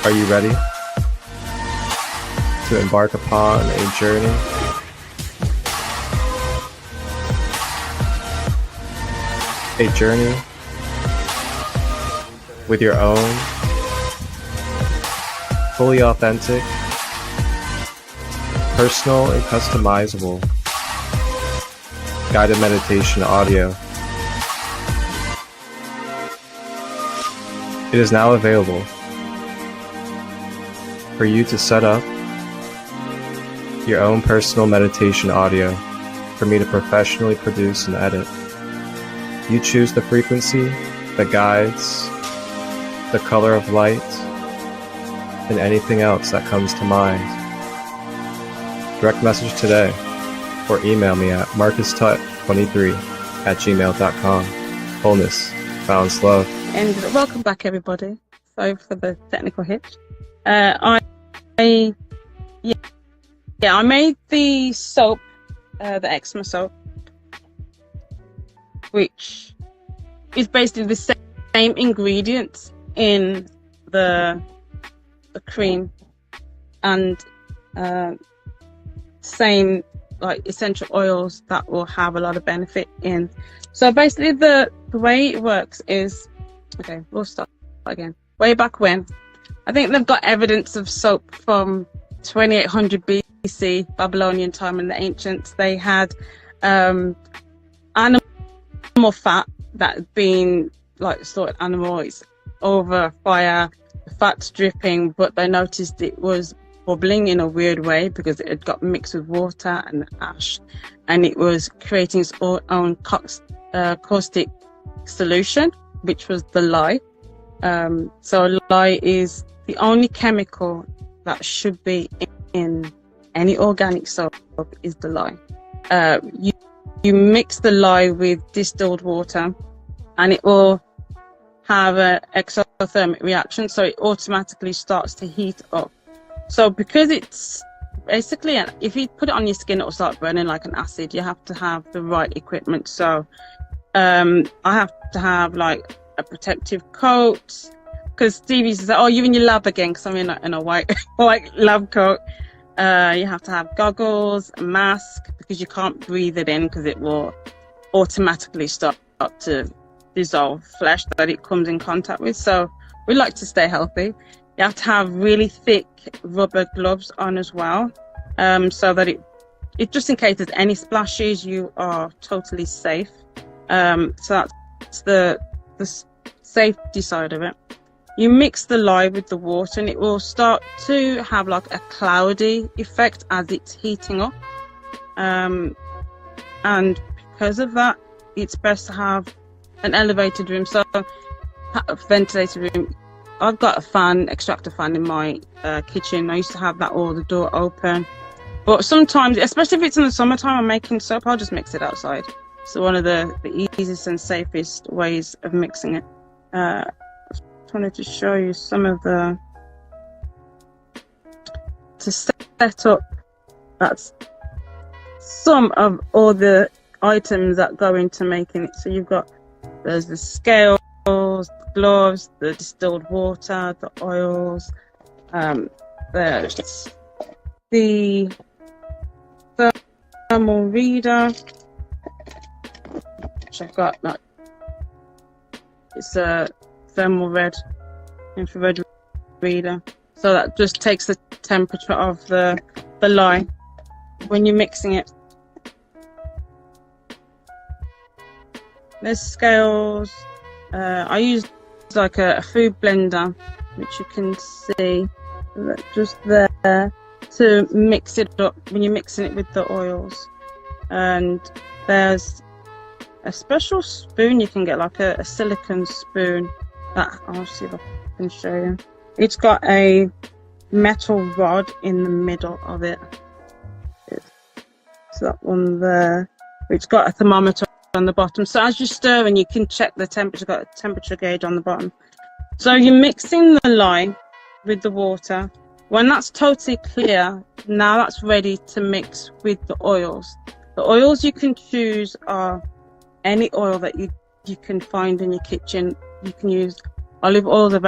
Are you ready to embark upon a journey with your own fully authentic, personal and customizable guided meditation audio? It is now available for you to set up your own personal meditation audio for me to professionally produce and edit. You choose the frequency, the guides, the color of light, and anything else that comes to mind. Direct message today or email me at marcustut23@gmail.com. Wholeness, balance, love. And welcome back, everybody. Sorry for the technical hitch. I made the soap, the eczema soap, which is basically the same ingredients in the cream and same like essential oils that will have a lot of benefit in. So basically the way it works is, okay, we'll start again. Way back when, I think they've got evidence of soap from 2800 BC, Babylonian time, in the ancients. They had animal fat that had been like slaughtered animals over fire, the fat's dripping, but they noticed it was bubbling in a weird way because it had got mixed with water and ash, and it was creating its own caustic solution, which was the lye. So lye is the only chemical that should be in any organic soap is the lye. You mix the lye with distilled water and it will have an exothermic reaction, so it automatically starts to heat up. So because it's basically, if you put it on your skin, it will start burning like an acid. You have to have the right equipment. So I have to have like a protective coat, because Stevie says, oh, you're in your lab again, because I'm in a white lab coat. You have to have goggles, a mask, because you can't breathe it in because it will automatically start to dissolve flesh that it comes in contact with. So we like to stay healthy. You have to have really thick rubber gloves on as well, so that it just in case there's any splashes, you are totally safe. So that's the safety side of it. You mix the lye with the water and it will start to have like a cloudy effect as it's heating up. And because of that, it's best to have an elevated room, so a ventilated room. I've got a fan, extractor fan in my kitchen. I used to have that all the door open. But sometimes, especially if it's in the summertime, I'm making soap, I'll just mix it outside. So one of the easiest and safest ways of mixing it. Just wanted to show you some of to set up, that's some of all the items that go into making it. So there's the scales, the gloves, the distilled water, the oils, there's the thermal reader, which I've got, like, it's a thermal infrared reader, so that just takes the temperature of the lye when you're mixing it. There's scales. I use like a food blender, which you can see just there, to mix it up when you're mixing it with the oils. And there's a special spoon you can get, like a silicone spoon. That I'll see if I can show you. It's got a metal rod in the middle of it. So that one there. It's got a thermometer on the bottom. So as you're stirring, you can check the temperature. Got a temperature gauge on the bottom. So you're mixing the lye with the water. When that's totally clear, now that's ready to mix with the oils. The oils you can choose are any oil that you can find in your kitchen. You can use olive oil, a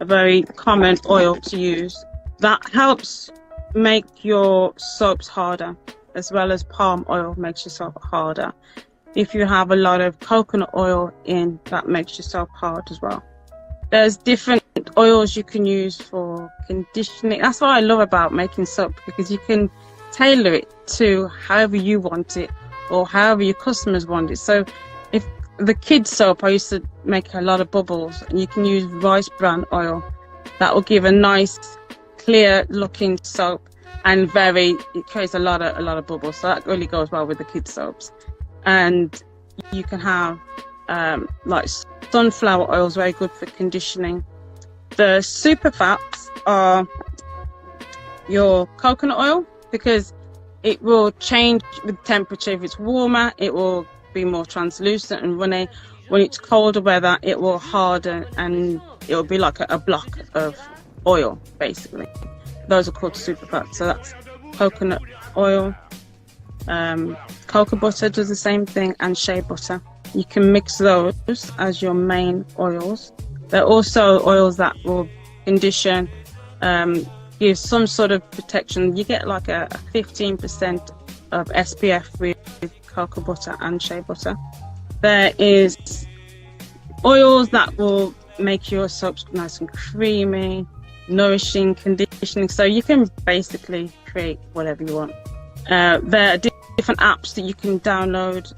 very common oil to use. That helps make your soaps harder, as well as palm oil makes your soap harder. If you have a lot of coconut oil in, that makes your soap hard as well. There's different oils you can use for conditioning. That's what I love about making soap, because you can tailor it to however you want it or however your customers want it. So if the kids soap, I used to make a lot of bubbles, and you can use rice bran oil. That will give a nice clear looking soap, and it creates a lot of bubbles. So that really goes well with the kids soaps. And you can have like sunflower oil is very good for conditioning. The super fats are your coconut oil, because it will change with temperature. If it's warmer, it will be more translucent, and when it's colder weather, it will harden and it will be like a block of oil, basically. Those are called super fats. So that's coconut oil. Cocoa butter does the same thing, and shea butter. You can mix those as your main oils. There are also oils that will condition, give some sort of protection. You get like a 15% of SPF with cocoa butter and shea butter. There is oils that will make your soaps nice and creamy, nourishing, conditioning. So you can basically create whatever you want. There are different apps that you can download.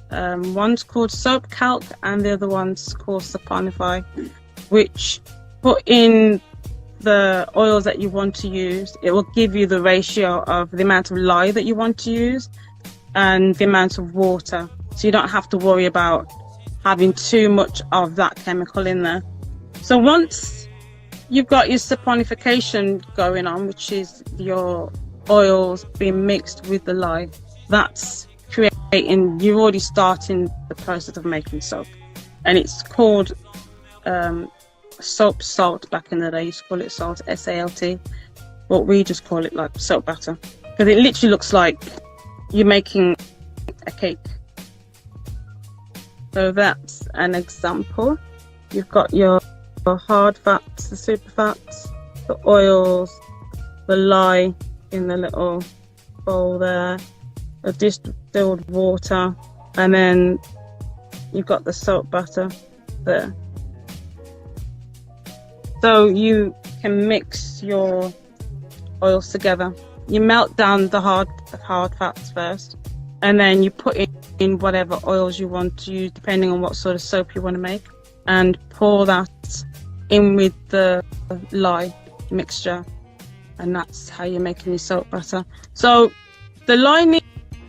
One's called Soap Calc and the other one's called Saponify, which put in the oils that you want to use. It will give you the ratio of the amount of lye that you want to use and the amount of water, so you don't have to worry about having too much of that chemical in there. So once you've got your saponification going on, which is your oils being mixed with the lye, that's creating, you're already starting the process of making soap. And it's called soap salt. Back in the day, you used to call it salt, S-A-L-T, but we just call it like soap batter, because it literally looks like you're making a cake. So that's an example. You've got your hard fats, the super fats, the oils, the lye in the little bowl there, the distilled water, and then you've got the soap batter there. So you can mix your oils together. You melt down the hard fats first, and then you put in whatever oils you want to use, depending on what sort of soap you want to make, and pour that in with the lye mixture, and that's how you're making your soap batter. So the lye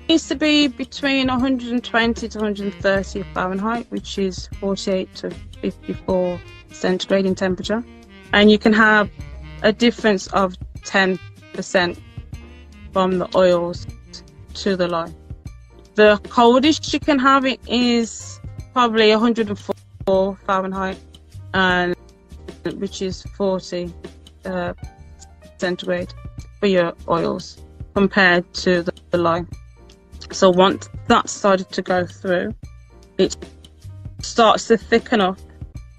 needs to be between 120 to 130 Fahrenheit, which is 48 to 54 centigrade in temperature, and you can have a difference of 10% from the oils to the lye. The coldest you can have it is probably 104 Fahrenheit, and which is 40 centigrade for your oils compared to the lye. So once that's started to go through, it starts to thicken up,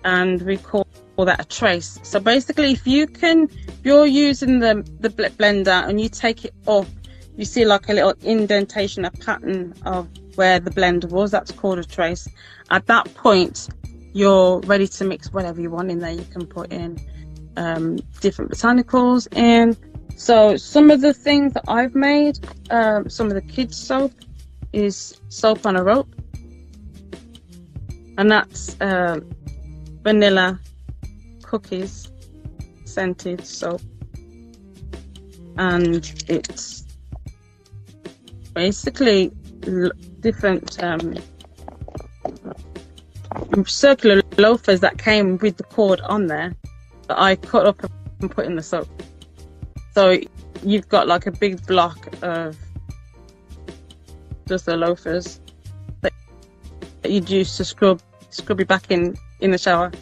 and we call that a trace. So basically, if you're using the blender and you take it up, you see like a little indentation, a pattern of where the blender was. That's called a trace. At that point, you're ready to mix whatever you want in there. You can put in different botanicals in. So some of the things that I've made, some of the kids' soap is soap on a rope, and that's vanilla cookies scented soap, and it's basically different circular loafers that came with the cord on there that I cut up and put in the soap. So you've got like a big block of just the loafers that you'd use to scrub you back in the shower.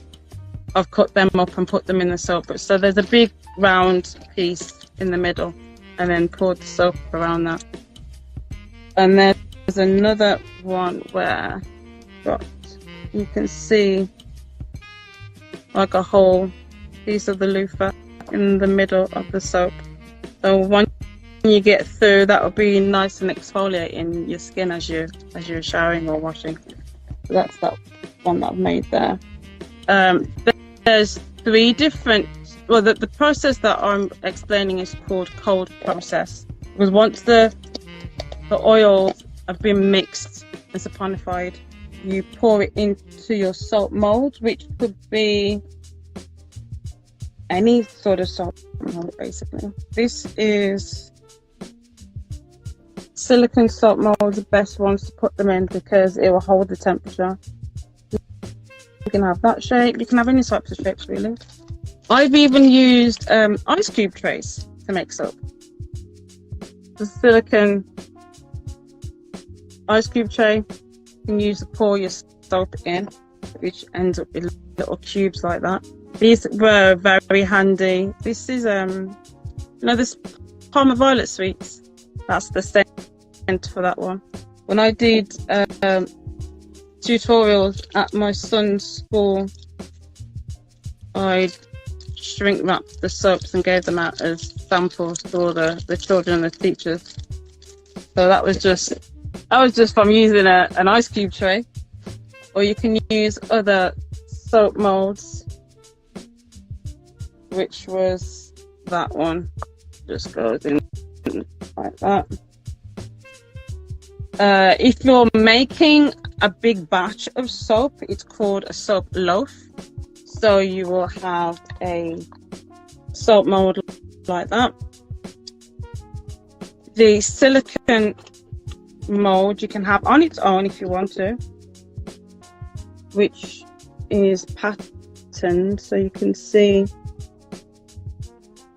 I've cut them up and put them in the soap. So there's a big round piece in the middle, and then poured the soap around that. And then there's another one where you can see like a whole piece of the loofah in the middle of the soap. So once you get through, that will be nice and exfoliating your skin as you're showering or washing. So that's that one that I've made there. There's 3 different. Well, the process that I'm explaining is called cold process, because once the oils have been mixed and saponified, you pour it into your soap mold, which could be any sort of soap mold, basically. This is silicone soap mold, the best ones to put them in because it will hold the temperature. You can have that shape, you can have any types of shapes really. I've even used ice cube trays to make soap. The silicone ice cube tray you can use to pour your soap in, which ends up with little cubes like that. These were very handy. This is this Palmer Violet Sweets. That's the scent for that one. When I did tutorials at my son's school, I shrink wrapped the soaps and gave them out as samples to all the children and the teachers. So that was just from using an ice cube tray, or you can use other soap molds, which was that one. Just goes in like that. If you're making a big batch of soap, it's called a soap loaf. So you will have a soap mold like that. The silicone mold you can have on its own if you want to, which is patterned, so you can see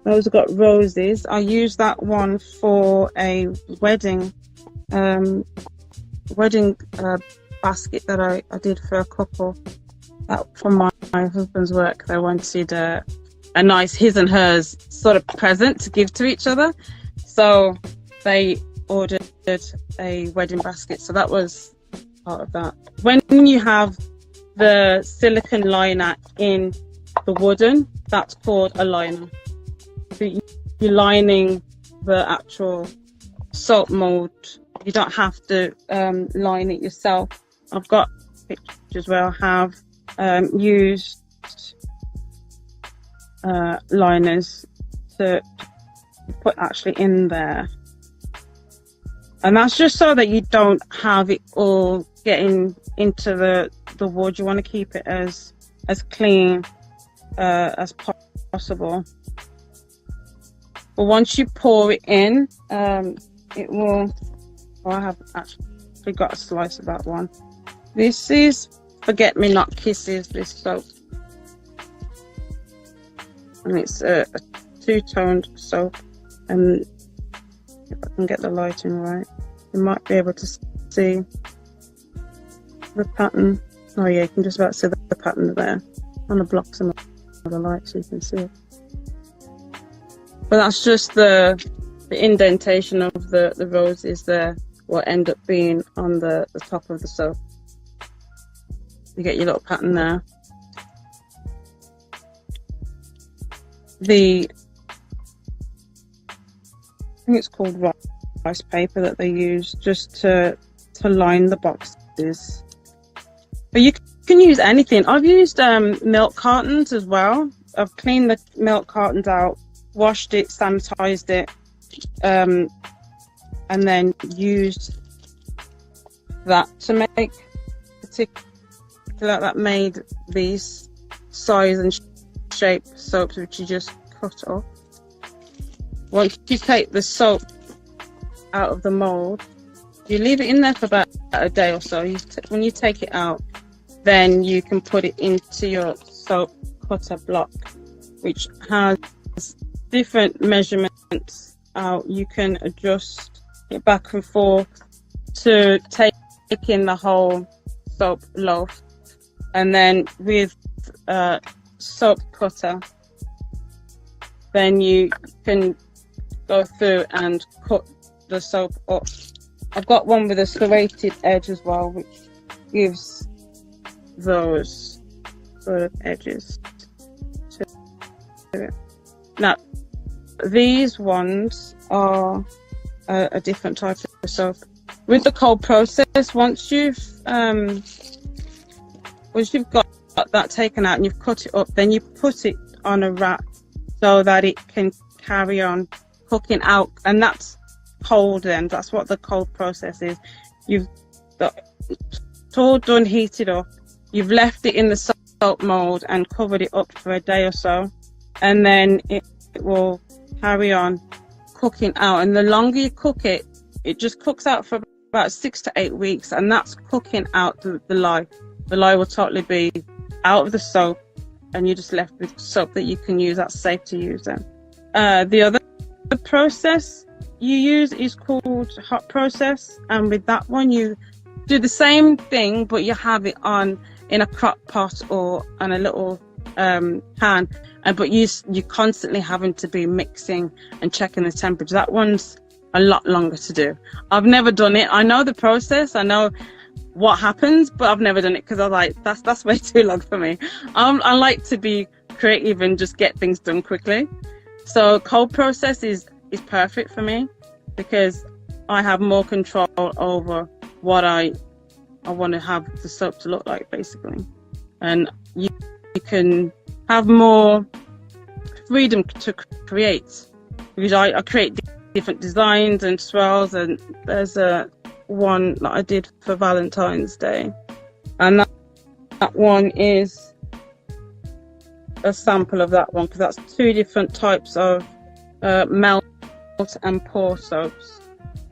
those have got roses. I use that one for a wedding basket that I did for a couple. That from my husband's work. They wanted a nice his and hers sort of present to give to each other, so they ordered a wedding basket. So that was part of that. When you have the silicone liner in the wooden, that's called a liner. So you're lining the actual soap mold. You don't have to line it yourself. I've got pictures where I have used liners to put actually in there, and that's just so that you don't have it all getting into the wood. You want to keep it as clean as possible. But once you pour it in, it will. I have actually got a slice of that one. This is Forget Me Not Kisses, this soap, and it's a two-toned soap, and if I can get the lighting right, you might be able to see the pattern. Oh yeah, you can just about see the pattern there. I'm going to block some of the light so you can see it. But that's just the indentation of the roses there, will end up being on the top of the soap. You get your little pattern there. I think it's called rice paper that they use just to line the boxes. But you can use anything. I've used milk cartons as well. I've cleaned the milk cartons out, washed it, sanitized it, and then used that to make that made these size and shape soaps, which you just cut off. Once you take the soap out of the mold, You leave it in there for about a day or so. When you take it out, then you can put it into your soap cutter block, which has different measurements out. You can adjust it back and forth to take in the whole soap loaf, and then with soap cutter, then you can go through and cut the soap up. I've got one with a serrated edge as well, which gives those sort of edges to it. Now, these ones are a different type of soap. With the cold process, once you've got that taken out and you've cut it up, then you put it on a rack so that it can carry on cooking out, and that's cold. Then that's what the cold process is. You've got it's all done, heated up. You've left it in the soap mold and covered it up for a day or so, and then it will carry on cooking out. And the longer you cook it, it just cooks out for about 6 to 8 weeks, and that's cooking out the lye. The lye will totally be out of the soap, and you're just left with soap that you can use. That's safe to use then. The other process you use is called hot process, and with that one you do the same thing, but you have it on in a crock pot or on a little pan, but you're constantly having to be mixing and checking the temperature. That one's a lot longer to do. I've never done it. I know the process, I know what happens, but I've never done it because I was like, that's way too long for me. I like to be creative and just get things done quickly. So cold process is perfect for me because I have more control over what I want to have the soap to look like, basically. And you can have more freedom to create, because I create different designs and swirls, and there's a one that I did for Valentine's Day, and that one is a sample of that one, because that's 2 different types of melt and pour soaps,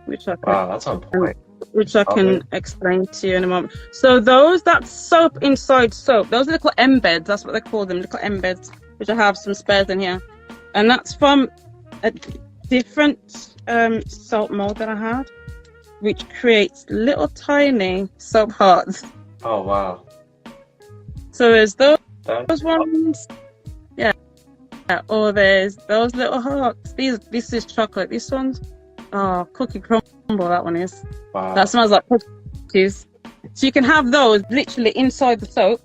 which I can, Wow, that's on point. which I can explain to you in a moment. So that's soap inside soap. Those are little embeds, that's what they call them, little embeds, which I have some spares in here. And that's from a different soap mold that I had, which creates little tiny soap hearts. Oh, wow. So there's those That's ones, yeah. Or there's those little hearts. This is chocolate. This one's cookie crumble. That one is. wow. That smells like cookies. So you can have those literally inside the soap,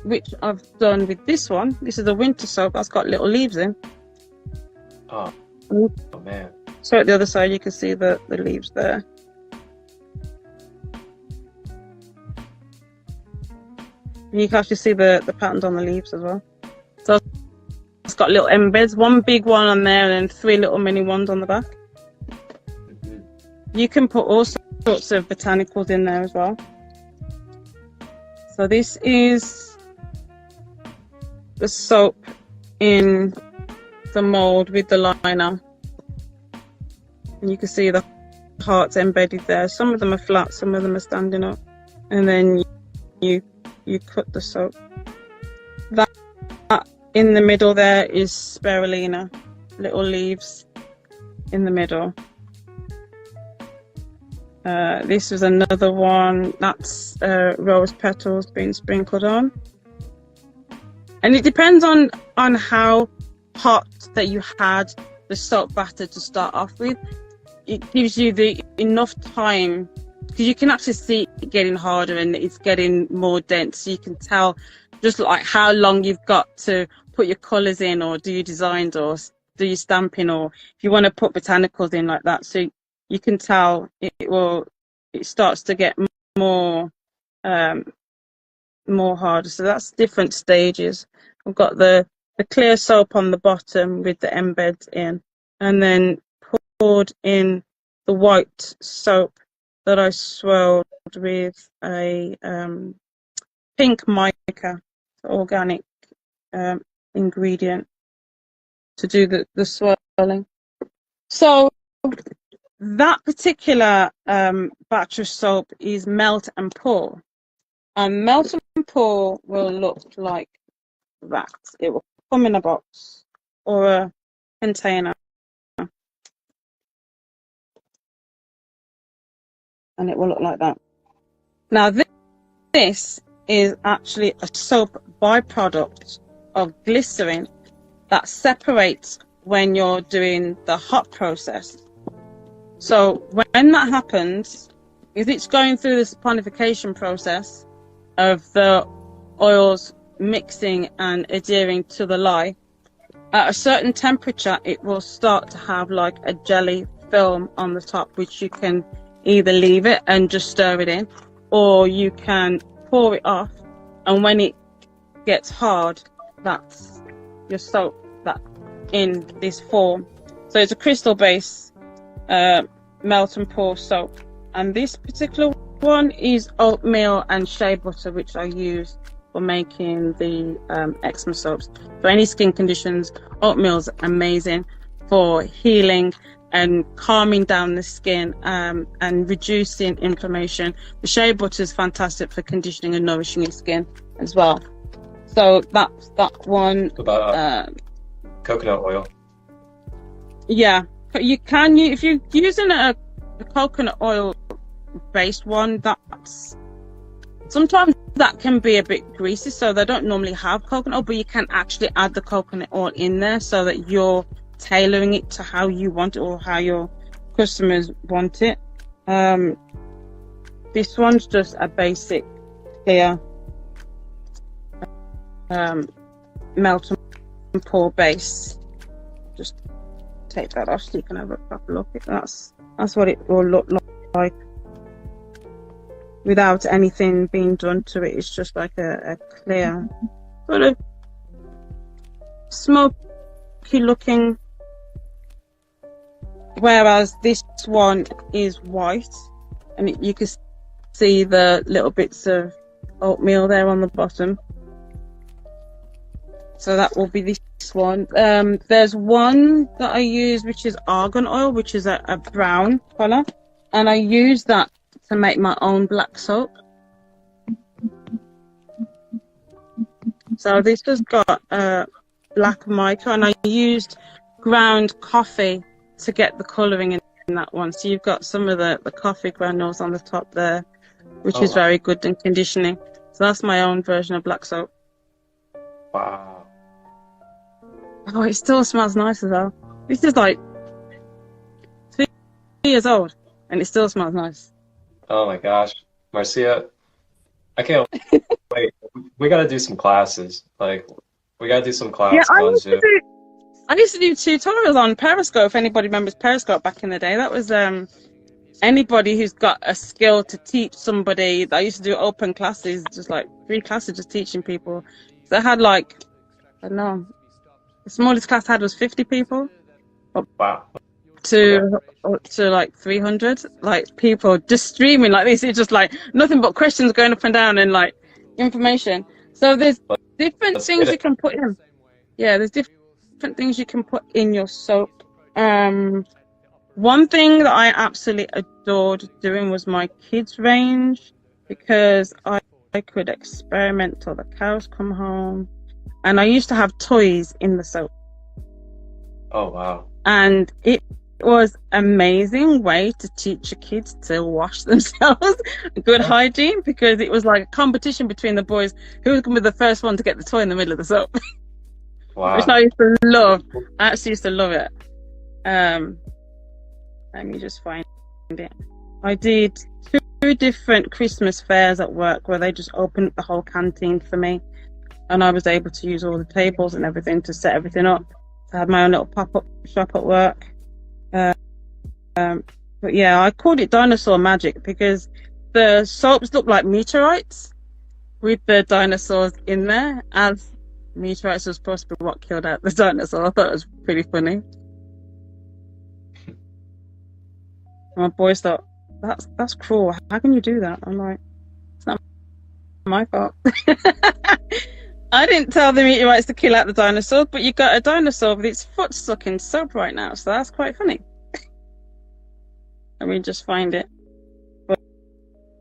which I've done with this one. This is a winter soap that's got little leaves in. Oh, man. So at the other side, you can see the leaves there. And you can actually see the patterns on the leaves as well. So it's got little embeds, one big one on there and 3 little mini ones on the back. You can put all sorts of botanicals in there as well. So this is the soap in the mold with the liner. And you can see the hearts embedded there. Some of them are flat, some of them are standing up. And then you cut the soap. That in the middle there is spirulina, little leaves in the middle. This is another one, that's rose petals being sprinkled on. And it depends on how hot that you had the soap batter to start off with. It gives you enough time, because you can actually see it getting harder and it's getting more dense. So you can tell just like how long you've got to put your colours in, or do your designs, or do your stamping, or if you want to put botanicals in like that. So you can tell it starts to get more harder. So that's different stages. I've got the clear soap on the bottom with the embeds in, and then poured in the white soap that I swirled with a pink mica, organic ingredient, to do the swirling. So that particular batch of soap is melt and pour. And melt and pour will look like that. It will come in a box or a container. And it will look like that. Now this is actually a soap byproduct of glycerin that separates when you're doing the hot process. So when that happens, if it's going through the saponification process of the oils mixing and adhering to the lye, at a certain temperature it will start to have like a jelly film on the top, which you can either leave it and just stir it in, or you can pour it off, and when it gets hard, that's your soap that in this form. So it's a crystal base melt and pour soap, and this particular one is oatmeal and shea butter, which I use for making the eczema soaps. For any skin conditions, oatmeal's amazing for healing and calming down the skin and reducing inflammation. The shea butter is fantastic for conditioning and nourishing your skin as well. So that's that one. What about coconut oil? Yeah, you can if you're using a coconut oil based one, that's sometimes that can be a bit greasy, so they don't normally have coconut oil, but you can actually add the coconut oil in there so that you're tailoring it to how you want it or how your customers want it. This one's just a basic clear melt and pour base. Just take that off so you can have a proper look at that. That's what it will look like without anything being done to it. It's just like a clear sort of smoky looking, whereas this one is white, and you can see the little bits of oatmeal there on the bottom. So that will be this one. There's one that I use which is argan oil, which is a brown colour, and I use that to make my own black soap. So this has got black mica, and I used ground coffee to get the colouring in that one. So you've got some of the coffee granules on the top there, which is very good and conditioning. So that's my own version of black soap. Wow. Oh, it still smells nice as well. This is like 2 years old, and it still smells nice. Oh my gosh, Marcia, I can't wait. We gotta do some classes. Like, we gotta do some classes. Yeah, on Zoom. I used to do tutorials on Periscope. If anybody remembers Periscope back in the day, that was anybody who's got a skill to teach somebody. I used to do open classes, just like 3 classes, just teaching people. So I had like, I don't know, the smallest class I had was 50 people. Wow. To like 300, like people just streaming like this. It's just like nothing but questions going up and down and like information. So there's different things you can put in. Yeah, there's different things you can put in your soap. One thing that I absolutely adored doing was my kids range, because I could experiment till the cows come home, and I used to have toys in the soap. Oh wow. And it was amazing way to teach your kids to wash themselves, good hygiene, because it was like a competition between the boys who was going to be the first one to get the toy in the middle of the soap. Wow. Which I used to love. I actually used to love it. Let me just find it. I did 2 different Christmas fairs at work where they just opened the whole canteen for me, and I was able to use all the tables and everything to set everything up. I had my own little pop-up shop at work. But yeah, I called it dinosaur magic because the soaps look like meteorites with the dinosaurs in there, as meteorites were supposed to be what killed out the dinosaur. I thought it was pretty funny. My boys thought, that's cruel. How can you do that? I'm like, it's not my fault. I didn't tell the meteorites to kill out the dinosaurs, but you got a dinosaur with its foot stuck in soap right now, so that's quite funny. Let me just find it.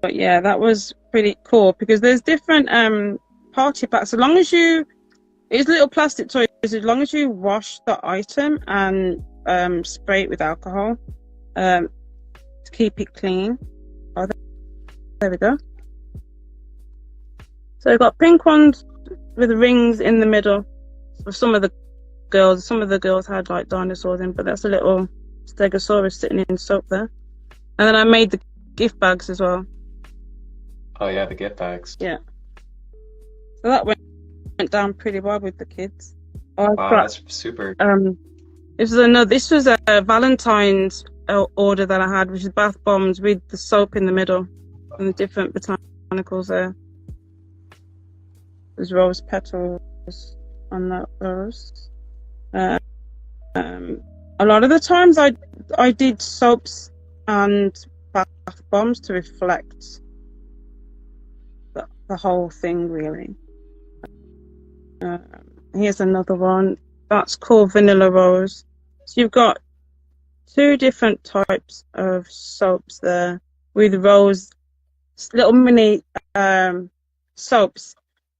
But yeah, that was pretty cool because there's different party packs. As long as it's little plastic toys. As long as you wash the item and spray it with alcohol to keep it clean. Oh, there we go. So we've got pink ones with rings in the middle. For some of the girls had like dinosaurs in, but that's a little stegosaurus sitting in soap there. And then I made the gift bags as well. Oh yeah, the gift bags. Yeah. So that went down pretty well with the kids. Wow, that's super. This was a Valentine's order that I had, which is bath bombs with the soap in the middle and the different botanicals there. There's rose petals on that rose. A lot of the times I did soaps and bath bombs to reflect the whole thing, really. Here's another one. That's called Vanilla Rose. So you've got two different types of soaps there with rose, little mini soaps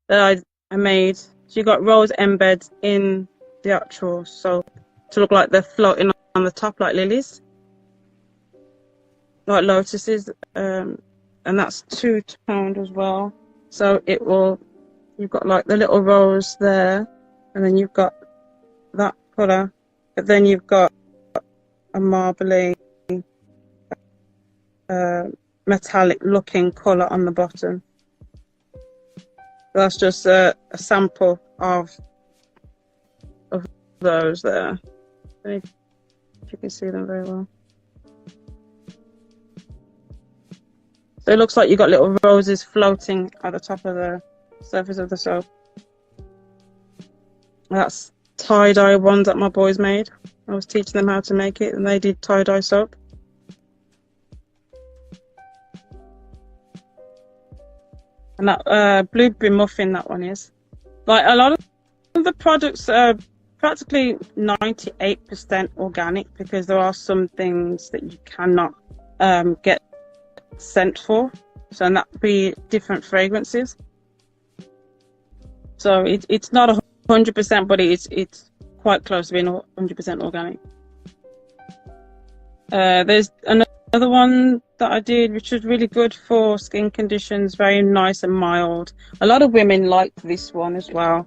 that I made. So you've got rose embeds in the actual soap to look like they're floating on the top like lilies, like lotuses, and that's two-toned as well. So you've got like the little rose there, and then you've got that colour, but then you've got a marbly, metallic looking colour on the bottom. That's just a sample of those there. If you can see them very well. So it looks like you've got little roses floating at the top of the surface of the soap. That's tie-dye ones that my boys made. I was teaching them how to make it, and they did tie-dye soap. And that blueberry muffin, that one is. Like, a lot of the products are practically 98% organic, because there are some things that you cannot get scent for. So, and that would be different fragrances. So it's not 100%, but it's quite close to being 100% organic. There's another one that I did, which was really good for skin conditions, very nice and mild. A lot of women liked this one as well,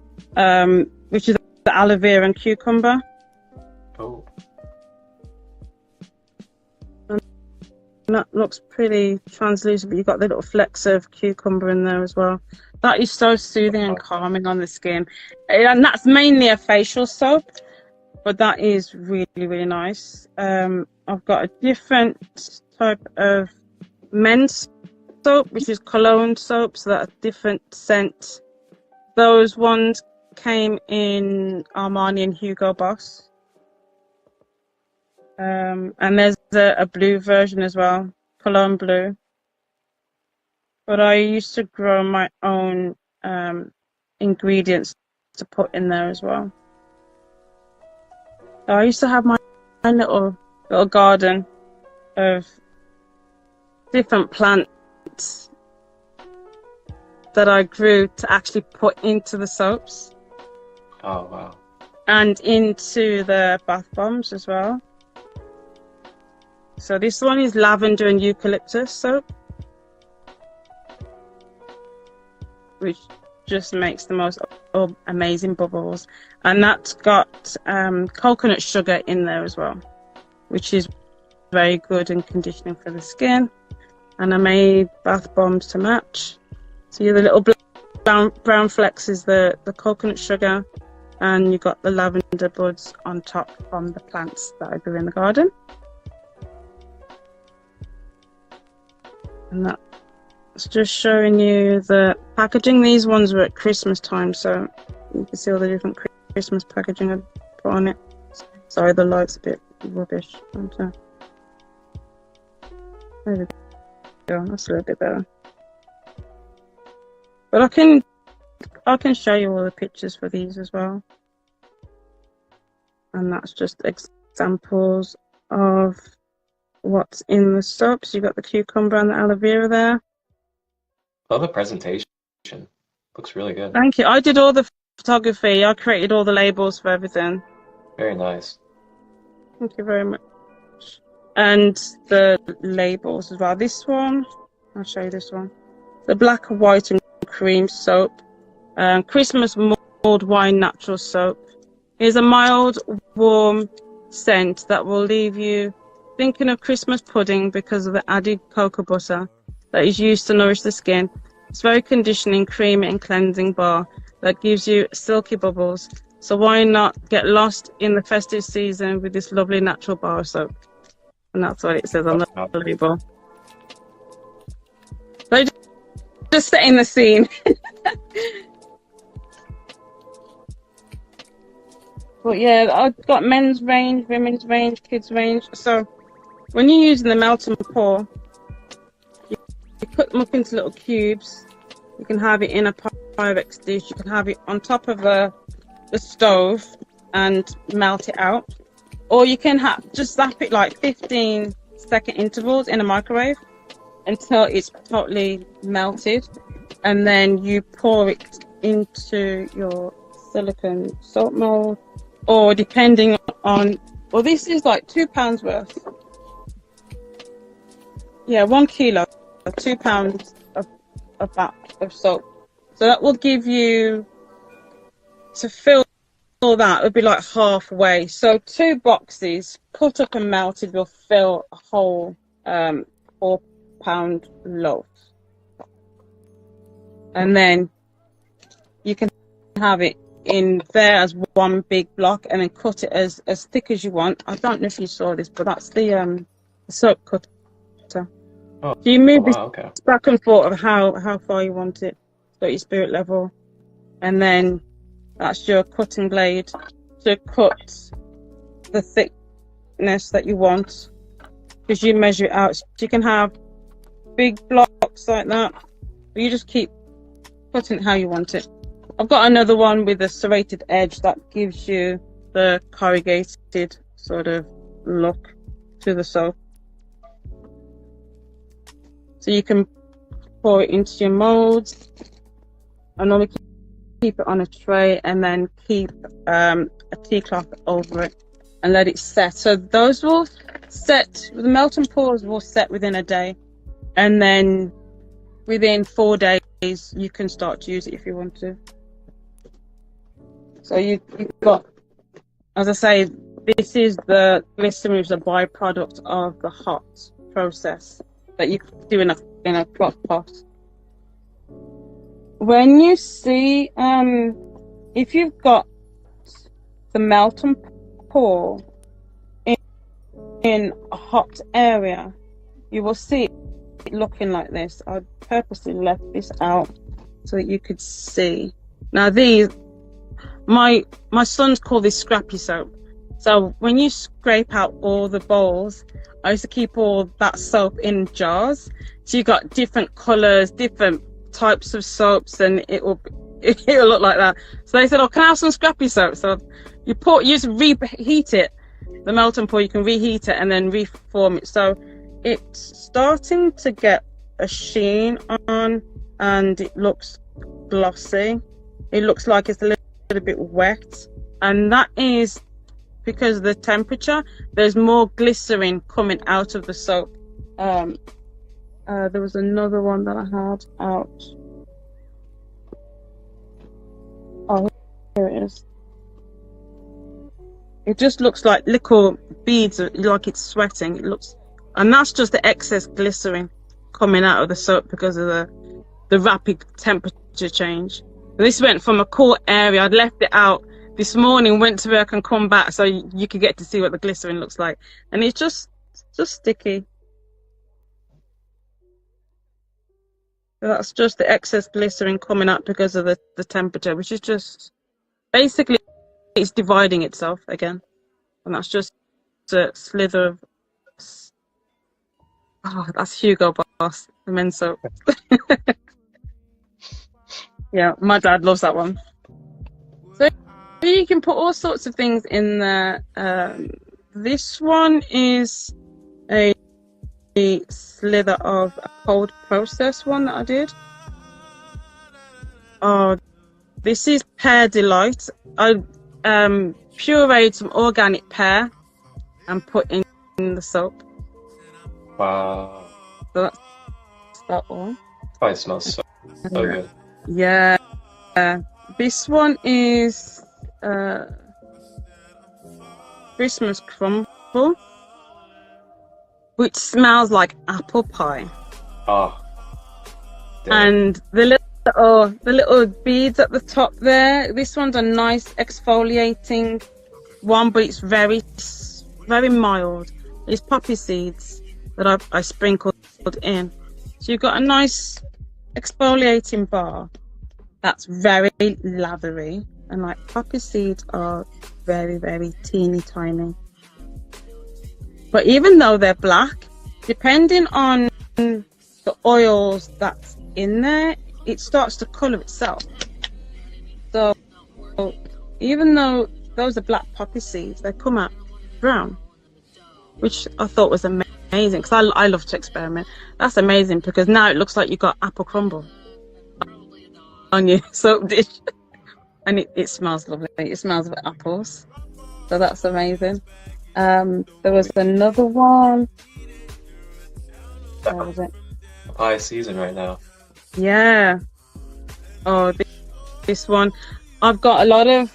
which is the aloe vera and cucumber. Oh. And that looks pretty translucent, but you've got the little flecks of cucumber in there as well. That is so soothing and calming on the skin. And that's mainly a facial soap, but that is really, really nice. I've got a different type of men's soap, which is cologne soap, so that's a different scent. Those ones came in Armani and Hugo Boss. And there's a blue version as well, cologne blue. But I used to grow my own ingredients to put in there as well. So I used to have my little garden of different plants that I grew to actually put into the soaps. Oh, wow. And into the bath bombs as well. So this one is lavender and eucalyptus soap, which just makes the most amazing bubbles. And that's got coconut sugar in there as well, which is very good and conditioning for the skin. And I made bath bombs to match. So the little brown flecks is the coconut sugar, and you got the lavender buds on top from the plants that I grew in the garden. And that's just showing you the packaging. These ones were at Christmas time, so you can see all the different Christmas packaging I put on it. Sorry, the light's a bit rubbish. There we go. That's a little bit better. But I can show you all the pictures for these as well. And that's just examples of what's in the soaps. You've got the cucumber and the aloe vera there. Love the presentation. Looks really good. Thank you. I did all the photography. I created all the labels for everything. Very nice. Thank you very much. And the labels as well. This one, I'll show you this one. The black, white and cream soap. Christmas mulled wine natural soap. Here's a mild, warm scent that will leave you thinking of Christmas pudding because of the added cocoa butter that is used to nourish the skin. It's very conditioning, creamy and cleansing bar that gives you silky bubbles. So why not get lost in the festive season with this lovely natural bar soap? And that's what it says on the label. So just setting the scene. But yeah, I've got men's range, women's range, kids range. So when you're using the melt and pour, you put them up into little cubes. You can have it in a Pyrex dish. You can have it on top of the stove and melt it out. Or you can just zap it like 15-second intervals in a microwave until it's totally melted. And then you pour it into your silicone soap mold. Or depending on, well, this is like £2 worth. Yeah, 1 kilo, 2 pounds of that of soap. So that will give you, to fill that would be like halfway. So 2 boxes cut up and melted will fill a whole 4-pound loaf. And then you can have it in there as one big block and then cut it as thick as you want. I don't know if you saw this, but that's the soap cutter. Oh, so you move wow, this okay. back and forth of how far you want it, so your spirit level, and then that's your cutting blade to cut the thickness that you want, because you measure it out. So you can have big blocks like that, but you just keep cutting it how you want it. I've got another one with a serrated edge that gives you the corrugated sort of look to the soap. So you can pour it into your molds. I normally keep it on a tray and then keep a tea cloth over it and let it set. So those will set, the melt and pours will set within a day. And then within 4 days, you can start to use it if you want to. So you've got, as I say, this is the glycerin is a byproduct of the hot process that you do in a crock pot. When you see, if you've got the melt and pour in a hot area, you will see it looking like this. I purposely left this out so that you could see. Now these, my sons call this scrappy soap. So when you scrape out all the bowls, I used to keep all that soap in jars. So you got different colours, different types of soaps, and it will look like that. So they said, "Oh, can I have some scrappy soap?" So you just reheat it, the melt and pour. You can reheat it and then reform it. So it's starting to get a sheen on, and it looks glossy. It looks like it's a little bit wet, and that is because of the temperature. There's more glycerin coming out of the soap. There was another one that I had out. Oh, here it is. It just looks like little beads, like it's sweating. It looks, and that's just the excess glycerin coming out of the soap because of the rapid temperature change. This went from a cool area. I'd left it out this morning, went to work and come back so you could get to see what the glycerin looks like. And it's just sticky. So that's just the excess glycerin coming out because of the temperature, which is just, basically, it's dividing itself again. And that's just a slither of, oh, that's Hugo Boss, the men's soap. Yeah, my dad loves that one. So you can put all sorts of things in there. This one is a slither of a cold process one that I did. Oh, this is Pear Delight. I pureed some organic pear and put in the soap. Wow. So that's that one. Probably smells so good. Yeah. This one is Christmas crumble, which smells like apple pie. Oh. And the little beads at the top there. This one's a nice exfoliating one, but it's very mild. It's poppy seeds that I sprinkled in. So you've got a nice exfoliating bar that's very lathery, and like poppy seeds are very, very teeny tiny. But even though they're black, depending on the oils that's in there, it starts to colour itself. So even though those are black poppy seeds, they come out brown, which I thought was amazing, because I love to experiment. That's amazing, because now it looks like you've got apple crumble on your soap dish. And it smells lovely. It smells of apples. So that's amazing. There was another one. Where was it? Papaya season right now. Yeah. Oh, this one. I've got a lot of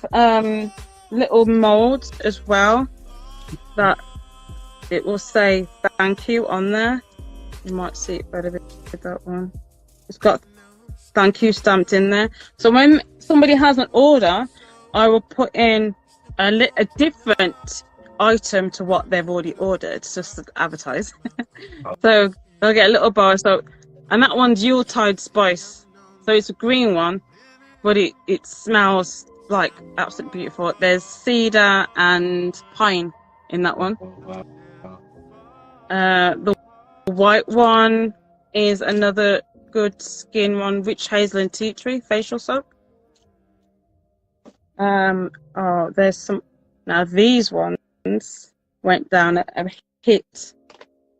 little molds as well that it will say thank you on there. You might see it better with that one. It's got thank you stamped in there. So when somebody has an order, I will put in a different item to what they've already ordered, just to advertise. So they'll get a little bar. So, and that one's Yuletide spice. So it's a green one, but it smells like absolutely beautiful. There's cedar and pine in that one. The white one is another good skin one, witch hazel and tea tree facial soap. Oh, there's some. Now these ones went down a hit.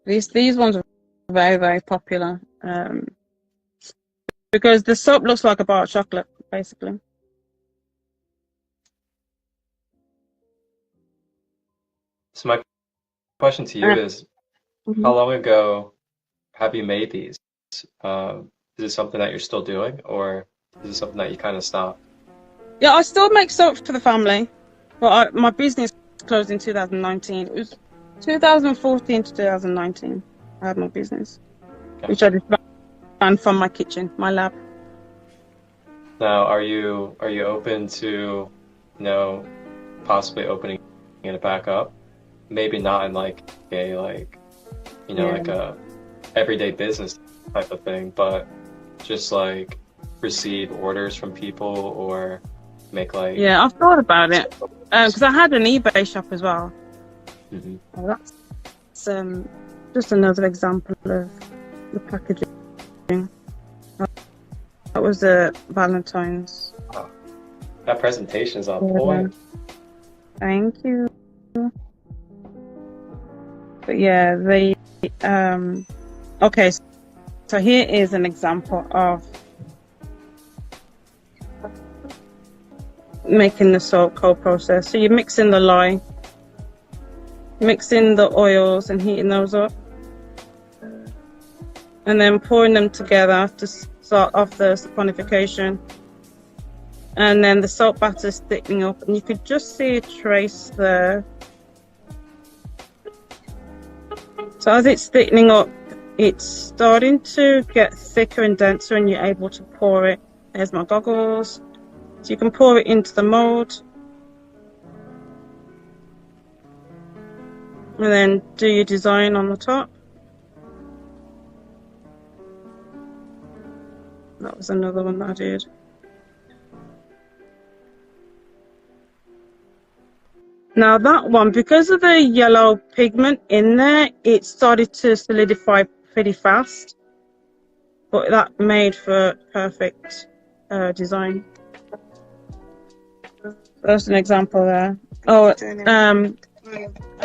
These ones are very, very popular. Because the soap looks like a bar of chocolate, basically. So my question to you is, how long ago have you made these? Is it something that you're still doing, or is it something that you kind of stopped? Yeah, I still make soap for the family, but my business closed in 2019. It was 2014 to 2019. I had my business, which I just ran from my kitchen, my lab. Now, are you open to, possibly opening it back up? Maybe not in like a everyday business type of thing, but just like receive orders from people or make like... Yeah, I've thought about it, because I had an eBay shop as well. Mm-hmm. Well, that's just another example of the packaging. That was a Valentine's. Wow. That presentation is on point. Thank you. But yeah, okay, so here is an example of making the soap cold process. So you're mixing the lye, mixing the oils and heating those up, and then pouring them together to start off the saponification. And then the soap batter is thickening up, and you could just see a trace there. So as it's thickening up, it's starting to get thicker and denser, and you're able to pour it. There's my goggles. So you can pour it into the mold, and then do your design on the top. That was another one that I did. Now that one, because of the yellow pigment in there, it started to solidify pretty fast, but that made for perfect design. That's an example there. Oh,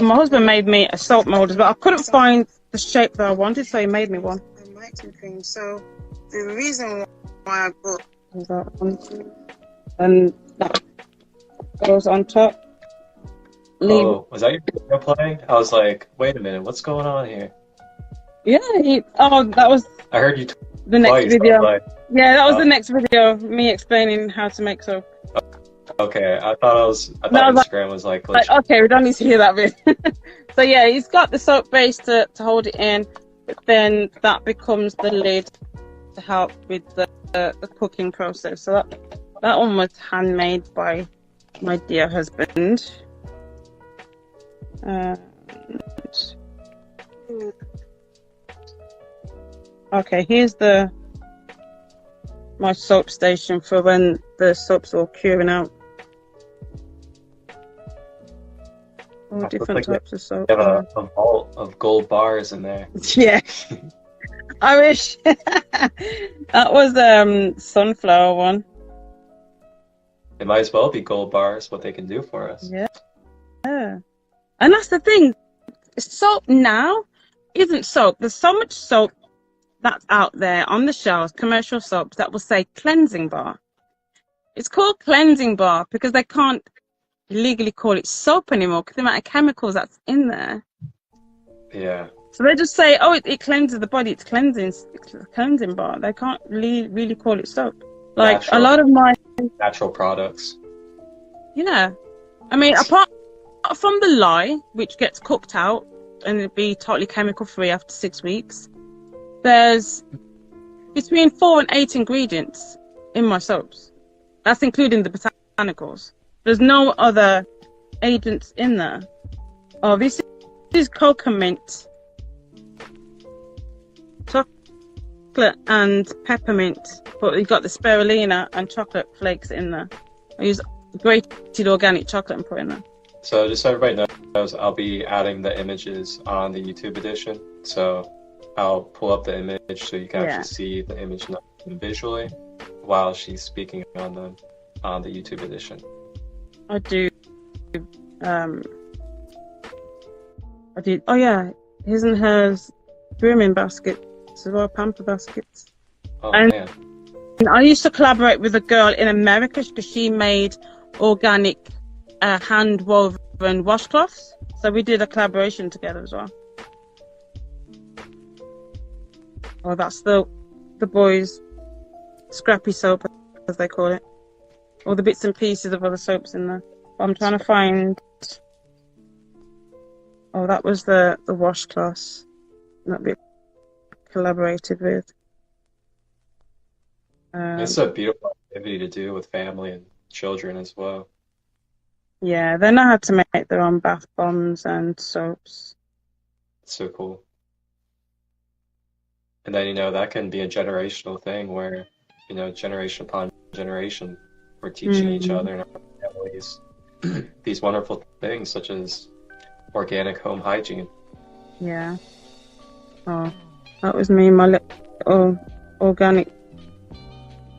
my husband made me a soap mold as well. I couldn't find the shape that I wanted, so he made me one. The lighting thing. So the reason why I got that one, and that goes on top. Oh, was that your video playing? I was like, wait a minute, what's going on here? Yeah, that was I heard you the next twice. video. I was like, Yeah, that was the next video, me explaining how to make soap. okay, I thought Instagram was like glitching. Like, okay, we don't need to hear that bit. So yeah, he's got the soap base to hold it in, but then that becomes the lid to help with the cooking process. So that one was handmade by my dear husband. Okay, here's my soap station for when the soap's all curing out. All different types of soap. You have a vault of gold bars in there. Yeah. I wish. That was sunflower one. It might as well be gold bars, what they can do for us. Yeah. And that's the thing. Soap now isn't soap. There's so much soap that's out there on the shelves, commercial soaps, that will say cleansing bar. It's called cleansing bar because they can't legally call it soap anymore because the amount of chemicals that's in there. Yeah. So they just say, oh, it cleanses the body. It's a cleansing bar. They can't really call it soap. Like a lot of my natural products. Yeah. I mean, apart from the lye, which gets cooked out and it'd be totally chemical free after 6 weeks, there's between 4 and 8 ingredients in my soaps. That's including the botanicals. There's no other agents in there. Oh, this is cocoa mint, chocolate and peppermint, but we've got the spirulina and chocolate flakes in there. I use grated organic chocolate and put in there. So just so everybody knows, I'll be adding the images on the YouTube edition. So I'll pull up the image so you can actually see the image visually while she's speaking on them on the YouTube edition. I do. Oh yeah, his and hers grooming baskets as well, pamper baskets. Oh man. I used to collaborate with a girl in America because she made organic hand woven washcloths. So we did a collaboration together as well. Oh, that's the boys' scrappy soap, as they call it. All the bits and pieces of other soaps in there. But I'm trying to find. Oh, that was the washcloths that we collaborated with. It's a beautiful activity to do with family and children as well. Yeah, they know how to make their own bath bombs and soaps. It's so cool. And then, that can be a generational thing where, generation upon generation, we're teaching each other and our families these wonderful things such as organic home hygiene. Yeah. Oh, that was me, my little organic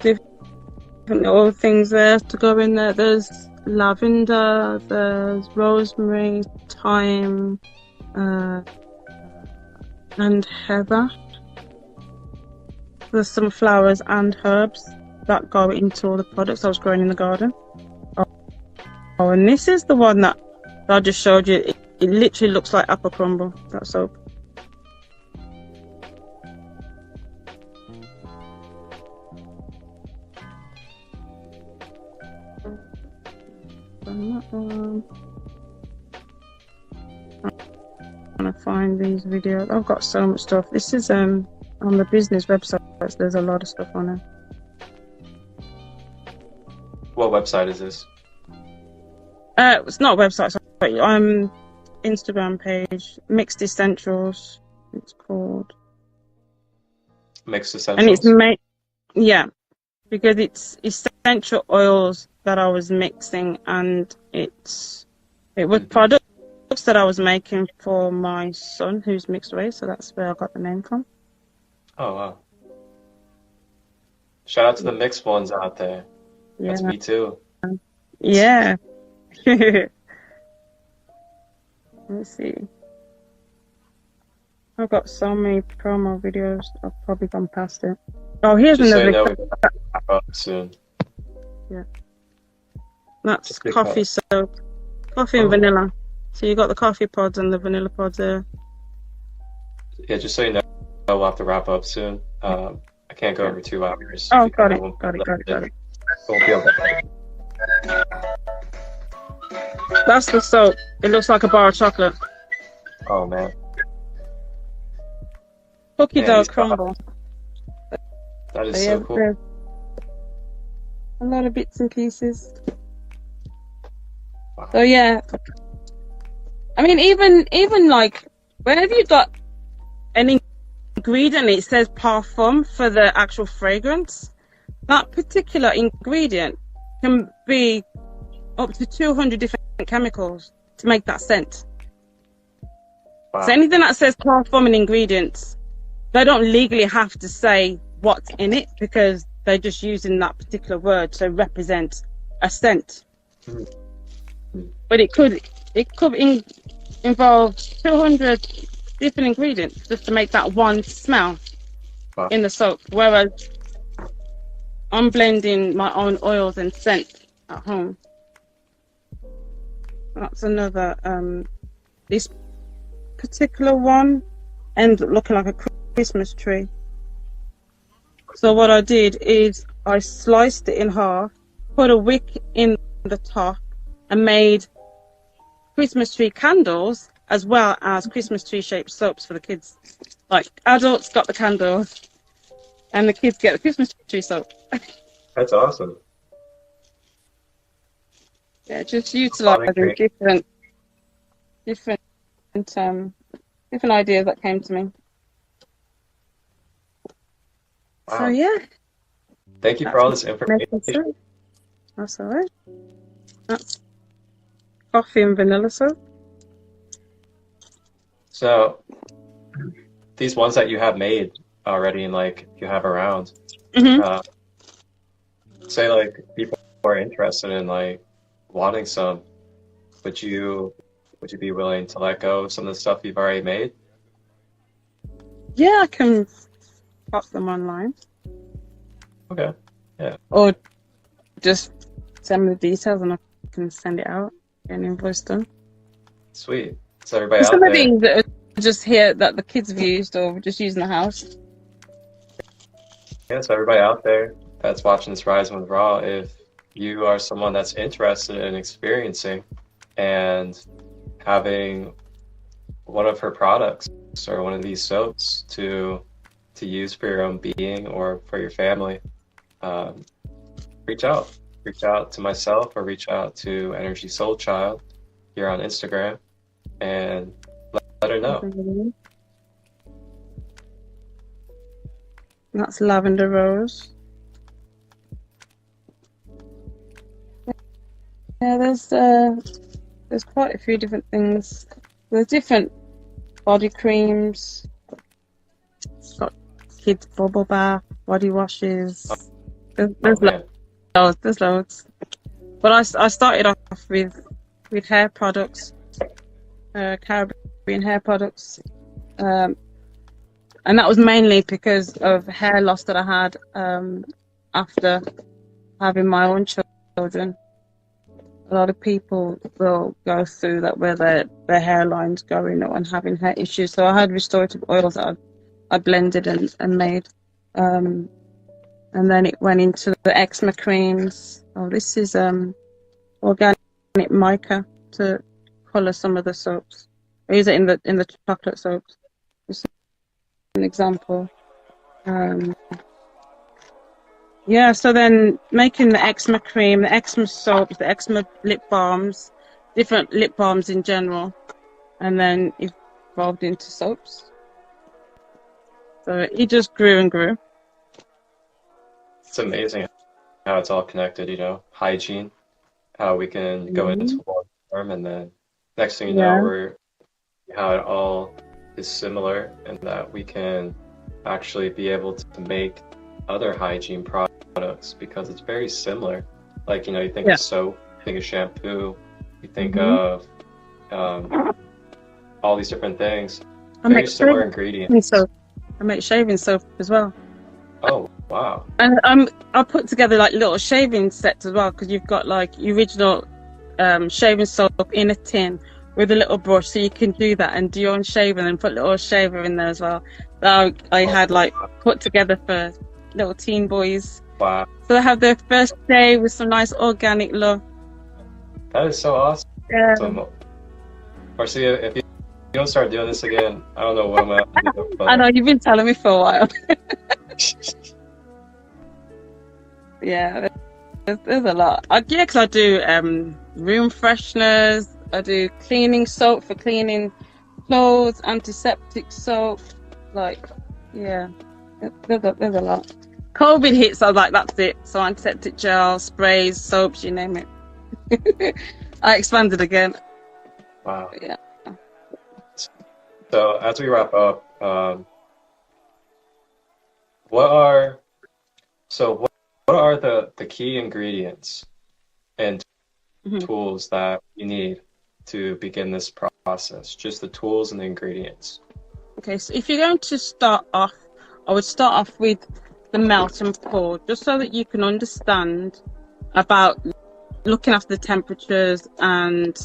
different little things there to go in there. There's lavender, there's rosemary, thyme, and heather. There's some flowers and herbs that go into all the products I was growing in the garden. Oh, and this is the one that I just showed you. It literally looks like apple crumble, that soap. I'm gonna find these videos. I've got so much stuff. This is on the business website. There's a lot of stuff on it. What website is this? It's not a website. Sorry. Instagram page, Mixed Essentials. It's called Mixed Essentials. And it's because it's essential oils that I was mixing, and it was products that I was making for my son who's mixed race, so that's where I got the name from. Oh wow! Shout out to the mixed ones out there. Yeah. That's me too. Yeah. Let's see. I've got so many promo videos. I've probably gone past it. Oh, here's Just so another. you know, we wrap up soon. That's Just because- coffee soap, coffee and vanilla. So you got the coffee pods and the vanilla pods there. Yeah, just so you know, we'll have to wrap up soon. I can't go over 2 hours. Oh, because got I it, won't got it, got it, got it. Won't be able to. That's the soap. It looks like a bar of chocolate. Oh man, Cookie Man, dough these crumble. that is So, so yeah, cool. there's a lot of bits and pieces. Wow. So yeah, I mean, even like whenever you got an ingredient, it says parfum for the actual fragrance. That particular ingredient can be up to 200 different chemicals to make that scent. Wow. So anything that says parfum and ingredients, they don't legally have to say what's in it because they're just using that particular word to represent a scent. But it could involve 200 different ingredients just to make that one smell in the soap. Whereas I'm blending my own oils and scent at home. That's another. This particular one ended up looking like a Christmas tree. So what I did is I sliced it in half, put a wick in the top, and made Christmas tree candles as well as Christmas tree shaped soaps for the kids. Like adults got the candles, and the kids get the Christmas tree soap. That's awesome. Yeah, just utilizing different ideas that came to me. Wow. So yeah. Thank you for all this information. That's all right. That's coffee and vanilla soap. So these ones that you have made already and like you have around, say like people are interested in like wanting some, would you be willing to let go of some of the stuff you've already made? Yeah, I can pop them online. Okay. Yeah. Or just send me the details and I can send it out and invoice them. Sweet. So everybody out Some of there, these that are just here that the kids have used or just using the house. yeah, so everybody out there that's watching this Rise with Raw, if you are someone that's interested in experiencing and having one of her products or one of these soaps to use for your own being or for your family, reach out to myself or reach out to Energysoulchild here on Instagram and let her know. That's lavender rose. Yeah, there's quite a few different things. There's different body creams. It's got kids bubble bath, body washes. There's loads. But I started off with hair products, Caribbean hair products, and that was mainly because of hair loss that I had after having my own children. A lot of people will go through that where their hairline's going and having hair issues. So I had restorative oils that I blended and made. And then it went into the eczema creams. Oh, this is organic mica to colour some of the soaps. I use it in the chocolate soaps. Just an example. Yeah, so then making the eczema cream, the eczema soaps, the eczema lip balms, different lip balms in general, and then evolved into soaps. So it just grew and grew. It's amazing how it's all connected, hygiene, how we can go into one form and then next thing you know, how it all is similar and that we can actually be able to make other hygiene products because it's very similar. Like, you think of soap, you think of shampoo, you think of all these different things. I Very make similar shaving ingredients. soap. I make shaving soap as well. Oh, wow. And I put together like little shaving sets as well, because you've got like original shaving soap in a tin with a little brush, so you can do that and do your own shaving and put a little shaver in there as well. That I had like put together for little teen boys, Wow. so they have their first day with some nice organic love. That is so awesome. Yeah. Marcia, if you don't start doing this again, I don't know what I'm going to do. But... I know, you've been telling me for a while. Yeah, there's a lot. Yeah, because I do room fresheners, I do cleaning soap for cleaning clothes, antiseptic soap, like, yeah, there's a lot. COVID hits, I was like, that's it. So antiseptic gel, sprays, soaps, you name it. I expanded again. Wow. Yeah. So as we wrap up, what are the key ingredients and tools that you need to begin this process? Just the tools and the ingredients. Okay, so if you're going to start off, I would start off with the melt and pour, just so that you can understand about looking after the temperatures and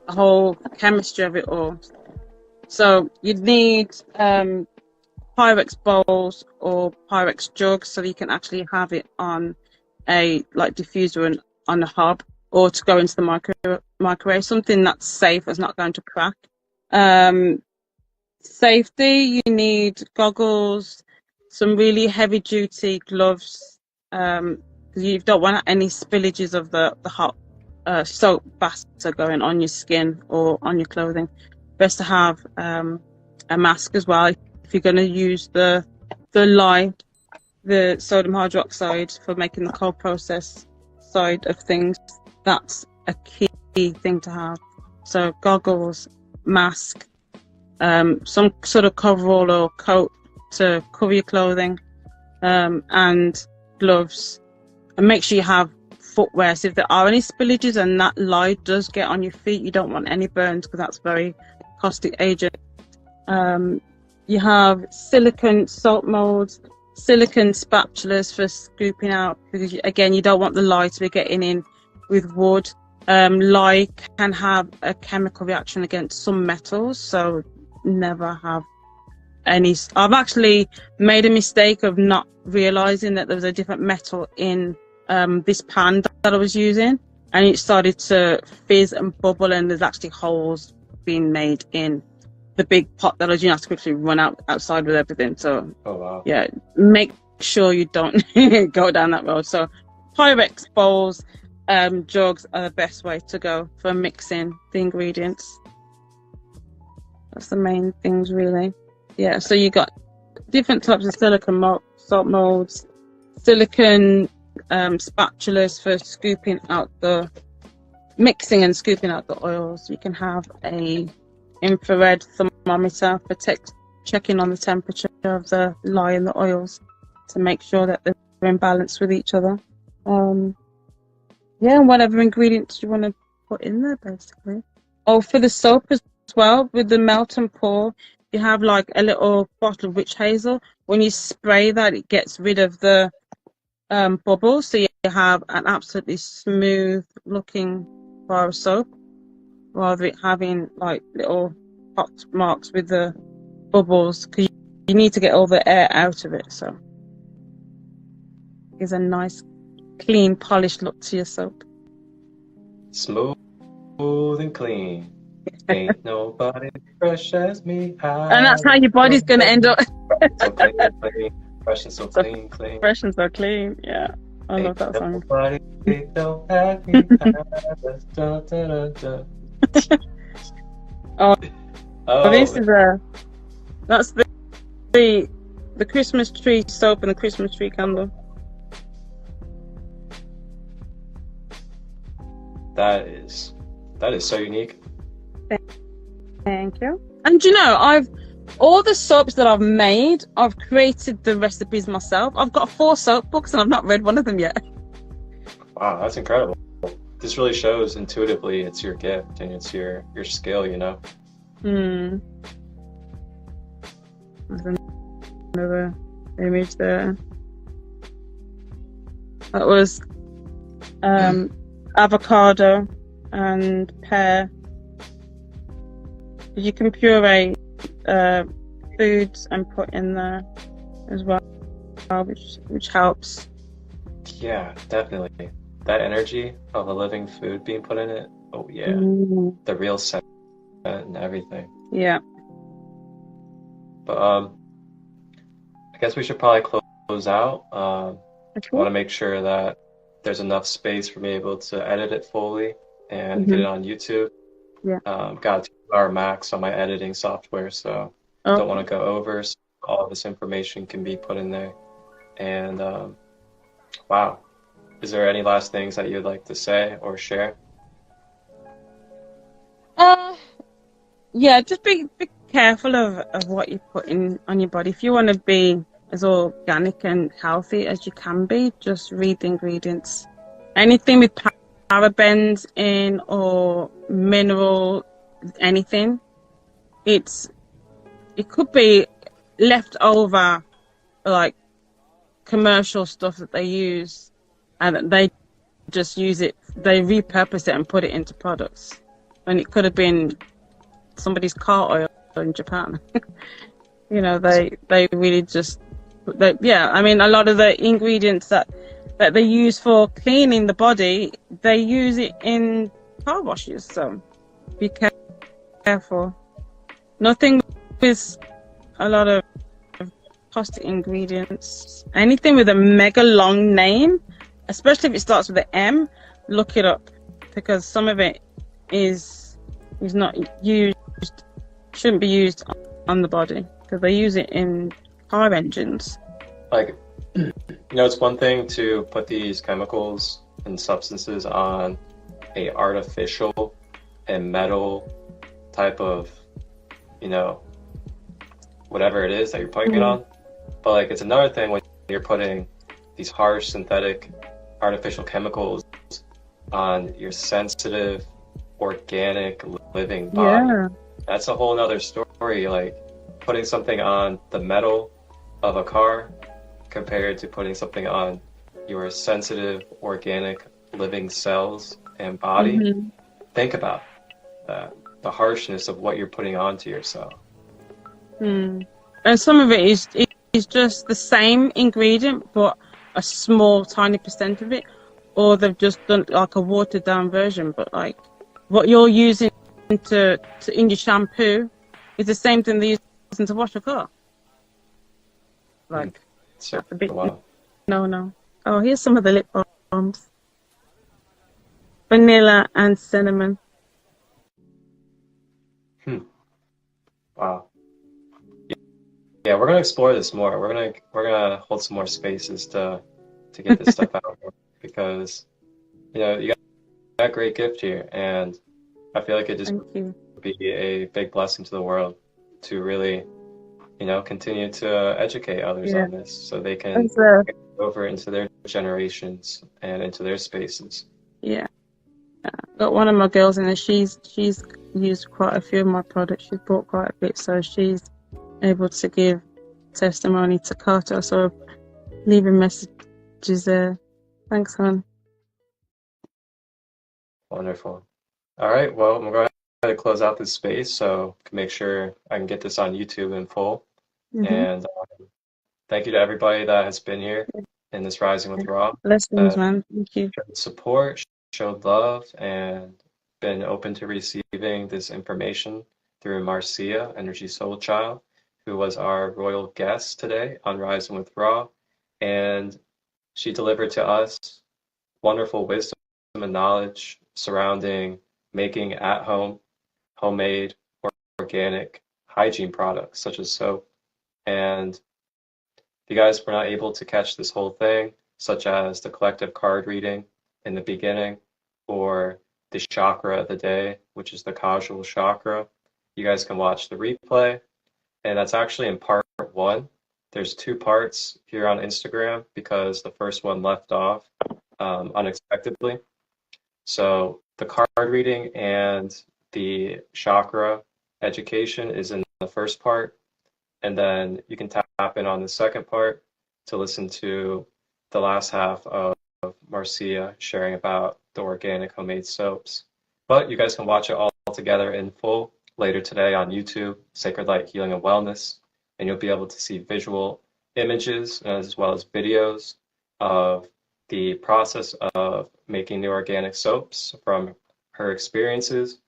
the whole chemistry of it all. So you'd need Pyrex bowls or Pyrex jugs, so that you can actually have it on a like diffuser and on a hob, or to go into the microwave, something that's safe, that's not going to crack. Safety, you need goggles, some really heavy duty gloves, because you don't want any spillages of the hot soap batter going on your skin or on your clothing. Best to have a mask as well if you're going to use the lye, the sodium hydroxide, for making the cold process side of things. That's a key thing to have. So goggles, mask, some sort of coverall or coat to cover your clothing, and gloves. And make sure you have footwear, so if there are any spillages and that lye does get on your feet, you don't want any burns, because that's very caustic agent. You have silicone salt molds, silicone spatulas for scooping out, because again, you don't want the lye to be getting in with wood. Lye can have a chemical reaction against some metals, so never have any. I've actually made a mistake of not realizing that there was a different metal in this pan that I was using, and it started to fizz and bubble, and there's actually holes being made in the big pot that I was using. I had to quickly run outside with everything. So yeah, make sure you don't go down that road. So Pyrex bowls, jugs are the best way to go for mixing the ingredients. That's the main things, really. Yeah, so you got different types of silicone salt molds, silicone spatulas for scooping out the mixing and scooping out the oils. You can have a infrared thermometer for checking on the temperature of the lye and the oils to make sure that they're in balance with each other. Yeah, and whatever ingredients you want to put in there, basically. Oh, for the soap as well, with the melt and pour, you have like a little bottle of witch hazel. When you spray that, it gets rid of the bubbles, so you have an absolutely smooth looking bar of soap, rather than having like little hot marks with the bubbles, because you need to get all the air out of it. So it's a nice, clean, polished look to your soap. Smooth and clean. Ain't nobody fresh as me. And that's how your body's going to end up. So clean, clean. Fresh and so clean, clean. Fresh and so clean, yeah. I love that song. Nobody don't have me. This is that's the Christmas tree soap and the Christmas tree candle. That is so unique. Thank you. And you know, all the soaps that I've made, I've created the recipes myself. I've got 4 soap books and I've not read one of them yet. Wow, that's incredible. This really shows intuitively it's your gift and it's your skill, you know. There's another image there. That was avocado and pear. You can puree foods and put in there as well, which helps. Yeah, definitely. That energy of a living food being put in it. Oh yeah, the real scent and everything. Yeah. But I guess we should probably close out. I want to make sure that there's enough space for me able to edit it fully and get it on YouTube. Yeah. Got a 2-hour max on my editing software, so don't want to go over. So all this information can be put in there. And wow, is there any last things that you'd like to say or share? Yeah, just be careful of what you put in on your body. If you want to be as organic and healthy as you can be, just read the ingredients. Anything with parabens in or mineral anything, it could be leftover like commercial stuff that they use, and they just use it, they repurpose it and put it into products, and it could have been somebody's car oil in Japan. You know, they really just I mean, a lot of the ingredients that they use for cleaning the body, they use it in car washes, so be careful. Nothing with a lot of plastic ingredients. Anything with a mega long name, especially if it starts with an M, look it up, because some of it is not used, shouldn't be used on the body, because they use it in car engines. Like, you know, it's one thing to put these chemicals and substances on a artificial and metal type of, you know, whatever it is that you're putting it on. But like, it's another thing when you're putting these harsh synthetic artificial chemicals on your sensitive organic living body. Yeah. That's a whole nother story. Like putting something on the metal of a car compared to putting something on your sensitive organic living cells and body. Think about that, the harshness of what you're putting onto yourself. And some of it is just the same ingredient, but a small, tiny percent of it, or they've just done like a watered down version. But like what you're using to in your shampoo is the same thing they're using to wash a car. Like that's a bit. No. Oh, here's some of the lip balms: vanilla and cinnamon. Wow. Yeah, we're gonna explore this more. We're gonna hold some more spaces to get this stuff out more, because you know you got a great gift here, and I feel like it just would be a big blessing to the world to really, you know, continue to educate others on this, so they can get over into their generations and into their spaces. Yeah. Got one of my girls in there. She's used quite a few of my products. She's bought quite a bit, so she's able to give testimony to Carter. So leaving messages there. Thanks, hon. Wonderful. All right. Well, I'm going to close out this space so I can make sure I can get this on YouTube in full. And thank you to everybody that has been here in this Rising with Ra. Blessings, man. Thank you. Showed support, showed love, and been open to receiving this information through Marcia, Energysoulchild, who was our royal guest today on Rising with Ra. And she delivered to us wonderful wisdom and knowledge surrounding making at-home, homemade, or organic hygiene products such as soap. And if you guys were not able to catch this whole thing, such as the collective card reading in the beginning, or the chakra of the day, which is the Causal chakra, you guys can watch the replay. And that's actually in part 1. There's 2 parts here on Instagram because the first one left off unexpectedly. So the card reading and the chakra education is in the first part, And then you can tap in on the second part to listen to the last half of Marcia sharing about the organic homemade soaps. But you guys can watch it all together in full later today on YouTube, Sacred Light Healing and Wellness, and you'll be able to see visual images as well as videos of the process of making the organic soaps from her experiences,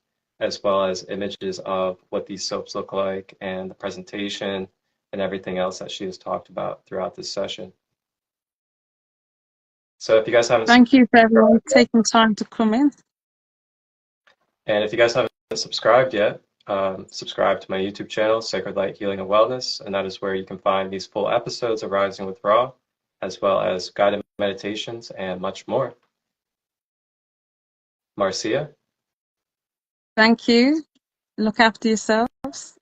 as well as images of what these soaps look like and the presentation and everything else that she has talked about throughout this session. So if you guys haven't, Thank you for everyone taking time to come in. and if you guys haven't subscribed yet, subscribe to my YouTube channel, Sacred Light Healing and Wellness, and that is where you can find these full episodes of Rising with Ra, as well as guided meditations and much more. Marcia? Thank you. Look after yourselves.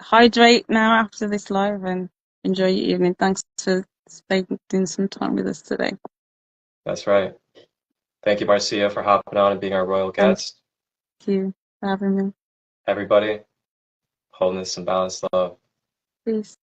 Hydrate now after this live and enjoy your evening. Thanks for spending some time with us today. That's right. Thank you, Marcia, for hopping on and being our royal guest. Thank you for having me. Everybody, wholeness and balanced love. Peace.